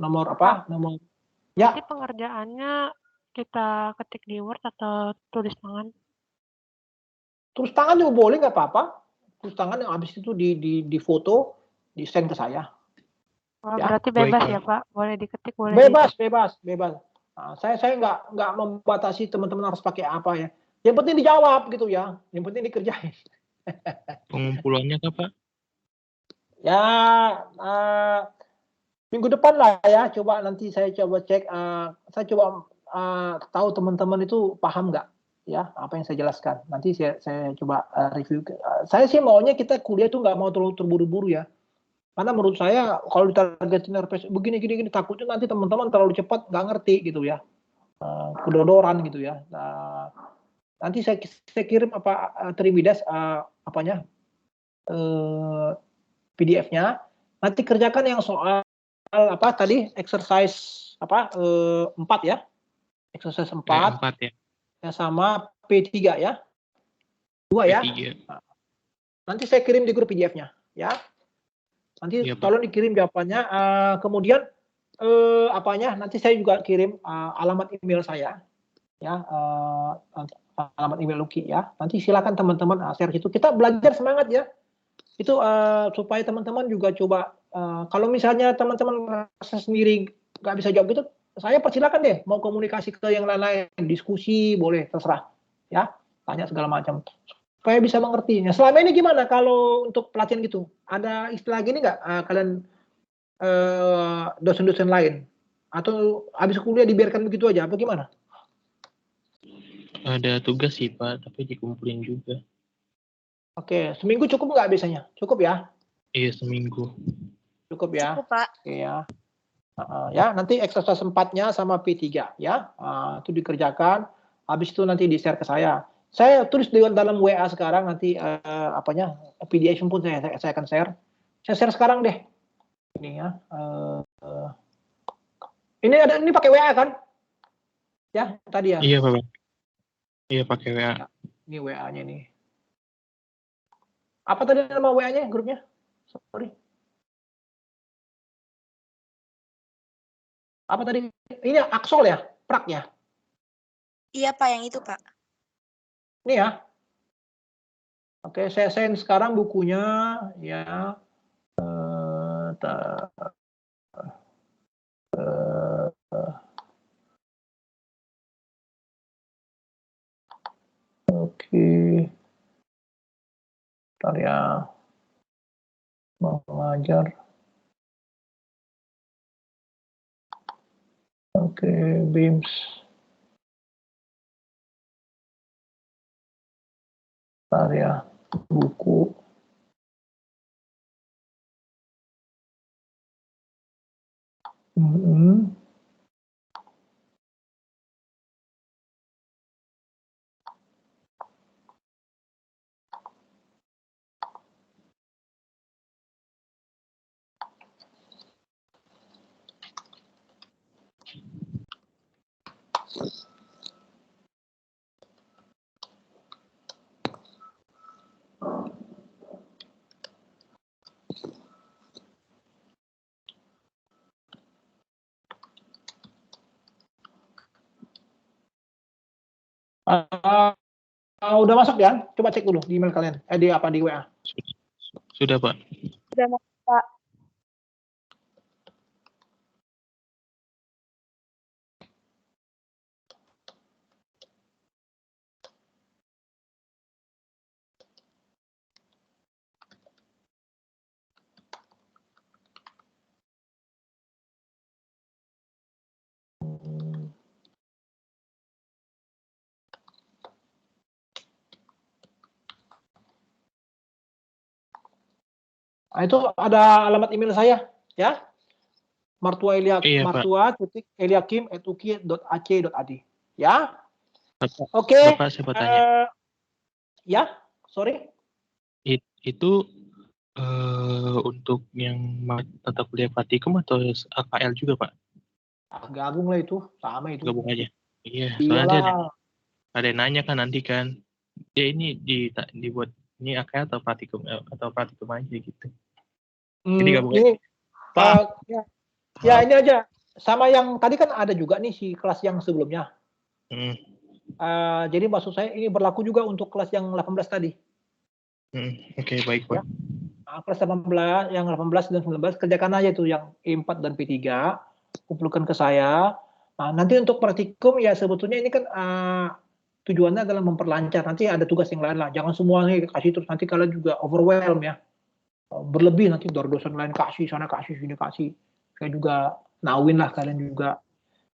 ya. Nanti pengerjaannya kita ketik di Word atau tulis tangan? Tulis tangan juga boleh, nggak apa-apa. Tulis tangan yang habis itu di foto, di send ke saya. Ya. Berarti bebas ya Pak, boleh diketik, boleh bebas. Nah, saya nggak membatasi teman-teman harus pakai apa ya. Yang penting dijawab gitu ya, yang penting dikerjain. Pengumpulannya Pak? Ya minggu depan lah ya, coba nanti saya coba cek. Saya coba tahu teman-teman itu paham nggak ya apa yang saya jelaskan. Nanti saya coba review. Saya sih maunya kita kuliah itu nggak mau terlalu terburu-buru ya. Karena menurut saya kalau ditargetin RPS begini takutnya nanti teman-teman terlalu cepat nggak ngerti gitu ya, kedodoran gitu ya. Nanti saya kirim Trimides PDF-nya. Nanti kerjakan yang soal tadi exercise 4 ya, Exercise 4 4 ya. ya sama P3 ya. 2 ya. P3. Nanti saya kirim di grup PDF-nya ya. Nanti Iya, Pak. tolong dikirim jawabannya. Kemudian apanya? Nanti saya juga kirim alamat email saya ya. Alamat email Lucky ya. Nanti silakan teman-teman share situ. Kita belajar semangat ya. Itu supaya teman-teman juga coba kalau misalnya teman-teman merasa sendiri nggak bisa jawab gitu, saya persilakan deh mau komunikasi ke yang lain-lain, diskusi boleh terserah ya, tanya segala macam supaya bisa mengertinya. Selama ini gimana kalau untuk pelatihan gitu? Ada istilah gini nggak kalian dosen-dosen lain? Atau habis kuliah dibiarkan begitu aja? Apa gimana? Ada tugas sih Pak, tapi dikumpulin juga. Oke, seminggu cukup nggak biasanya? Cukup ya? Iya, seminggu. Cukup ya? Cukup, Pak. Oke ya. Ya, nanti exercise 4-nya sama P3 ya. Itu dikerjakan. Habis itu nanti di-share ke saya. Saya tulis di dalam WA sekarang, nanti PDF pun saya akan share. Saya share sekarang deh. Ini ya. Ini pakai WA kan? Ya, tadi ya. Iya Pak. Iya pakai WA. Ya, ini WA-nya nih. Apa tadi nama WA-nya grupnya? Sorry. Apa tadi? Ini Aksol ya? Prak ya? Iya, Pak, yang itu, Pak. Ini ya. Oke, saya send sekarang bukunya ya. Oke. Bentar ya. Mau mengajar. Oke, BIMS. Bentar ya. Buku. Udah masuk ya? Coba cek dulu di email kalian. Di WA. Sudah Pak. Sudah masuk, Pak. Itu ada alamat email saya ya. Iya, Pak. martua.eliakim@uki.ac.id ya. Bapak, Oke. Bapak saya mau tanya. Ya, sorry. Itu untuk yang mata kuliah praktikum atau AKL juga Pak? Gabung lah itu, sama itu. Gabung aja. Iya, soalnya ada yang nanya kan nanti kan. Ya ini dibuat ini AKL atau praktikum aja gitu. Jadi gabung aja. Pak. Ya ini aja. Sama yang tadi kan ada juga nih si kelas yang sebelumnya. Jadi maksud saya ini berlaku juga untuk kelas yang 18 tadi. Oke, baik Pak. Ya. Kelas 18, yang 18 dan 19 kerjakan aja tuh yang E4 dan P3, kumpulkan ke saya. Nah, nanti untuk praktikum ya sebetulnya ini kan tujuannya adalah memperlancar. Nanti ada tugas yang lain lah. Jangan semuanya kasih terus nanti kalian juga overwhelm ya. Berlebih nanti dari dosen lain kasih sana kasih sini kasih. Kayak juga nawin lah kalian juga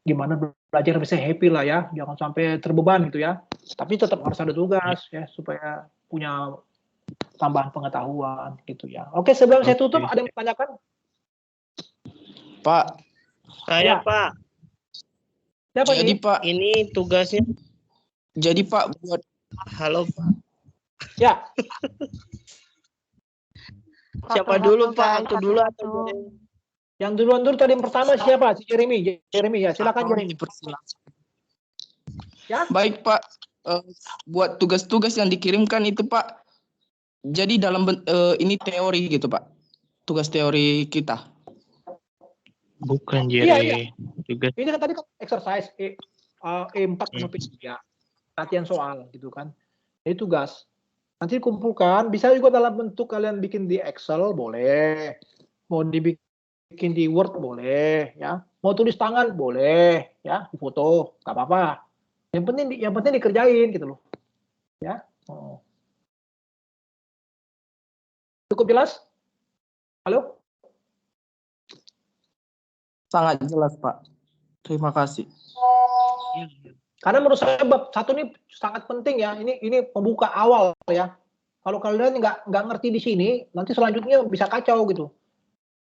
gimana belajar bisa happy lah ya. Jangan sampai terbeban gitu ya. Tapi tetap harus ada tugas ya supaya punya tambahan pengetahuan gitu ya. Oke, sebelum saya tutup ada yang menanyakan? Pak, saya Ya. Pak. Siapa Jadi ini? Pak, Ini tugasnya. jadi Pak buat Halo Pak. Ya. Siapa dulu Pak? Aku dulu atau Yang duluan dulu tadi yang pertama siapa? Si Jeremy ya. Silakan Jeremy. Ya. Baik Pak, buat tugas-tugas yang dikirimkan itu Pak, jadi dalam ini teori gitu Pak, tugas teori kita. Bukan Iya. Jere. Juga Ini kan tadi kan exercise E4 sama P3, latihan soal gitu kan. Ini tugas. Nanti kumpulkan, bisa juga dalam bentuk kalian bikin di Excel boleh, mau dibikin di Word boleh, ya. Mau tulis tangan boleh, ya, di foto, nggak apa-apa. Yang penting dikerjain gitu loh, ya. Oh. Cukup jelas? Halo? Sangat jelas Pak. Terima kasih. Karena menurut saya bab 1 ini sangat penting ya. Ini pembuka awal ya. Kalau kalian nggak ngerti di sini, nanti selanjutnya bisa kacau gitu.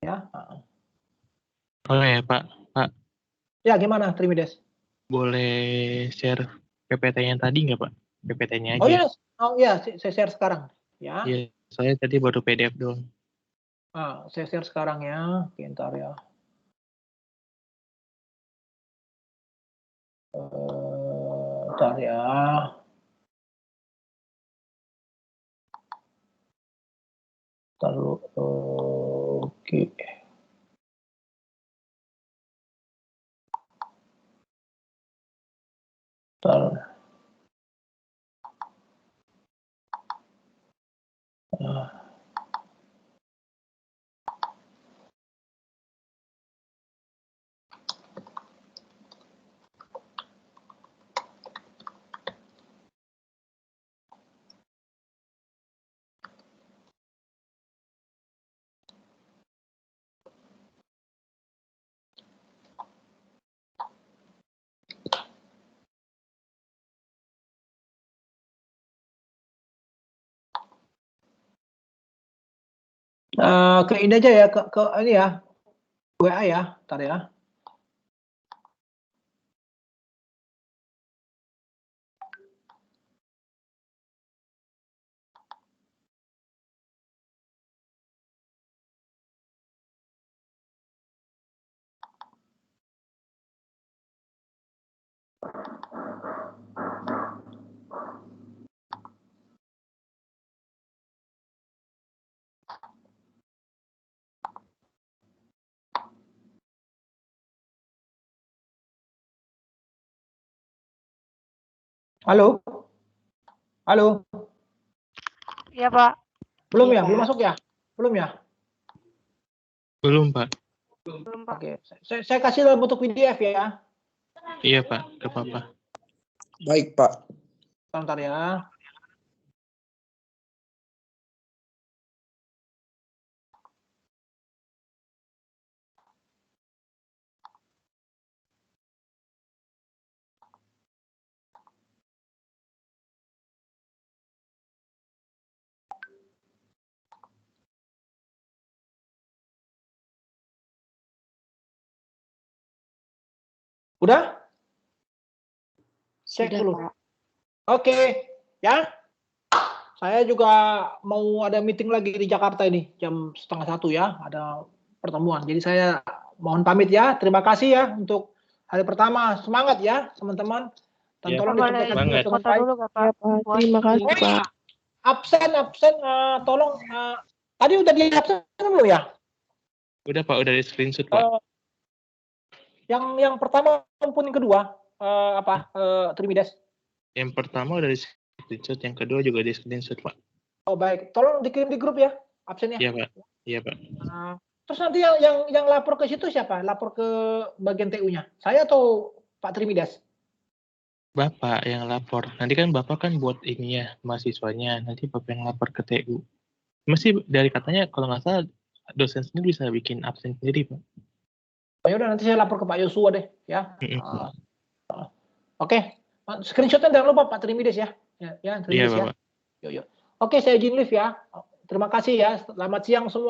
Ya. boleh ya Pak. Pak, Ya gimana Trimides? boleh share PPT-nya tadi nggak Pak? PPT-nya Oh aja. ya, saya share sekarang. Ya. Iya, saya tadi baru PDF doang. Saya share sekarang ya. Bentar ya. Bentar ya. Taruh. Oke. Taruh. Ke ini aja ya, ke ini ya, WA ya, ntar ya. Halo? Halo? Iya, Pak. Belum Iya, ya? Belum Pak. masuk ya? Belum ya? Belum Pak. Belum, Pak. Oke. Saya kasih dalam bentuk PDF ya. Iya Pak, nggak apa-apa. Baik Pak. Bentar ya. Udah? Cek Sudah, dulu. Pak. Oke, ya. Saya juga mau ada meeting lagi di Jakarta ini jam 12:30 ya. Ada pertemuan. Jadi saya mohon pamit ya. Terima kasih ya untuk hari pertama. Semangat ya teman-teman. Dan Ya, tolong Boleh disampaikan semangat. dengan foto baik. dulu nggak, Pak? Buat Terima kasih, Oh iya, Pak. absen, tolong. Tadi udah di absen belum ya? Udah Pak, udah di screenshot Pak. Yang pertama maupun yang kedua Trimides. Yang pertama udah di screenshot, yang kedua juga di screenshot Pak. Oh baik, tolong dikirim di grup ya absennya. Iya Pak. Iya Pak. Terus nanti yang lapor ke situ siapa? Lapor ke bagian TU-nya? Saya atau Pak Trimidas? Bapak yang lapor. Nanti kan Bapak kan buat ini ya, mahasiswanya. Nanti Bapak yang lapor ke TU. Masih dari katanya kalau nggak salah dosen sendiri bisa bikin absen sendiri Pak. Ya udah nanti saya lapor ke Pak Yosua deh ya. Mm-mm. Oke. Screenshotnya jangan lupa Pak Trimidas ya. Ya, Iya Trimidas ya. Bapak. Oke, saya izin live ya. Terima kasih ya. Selamat siang semua.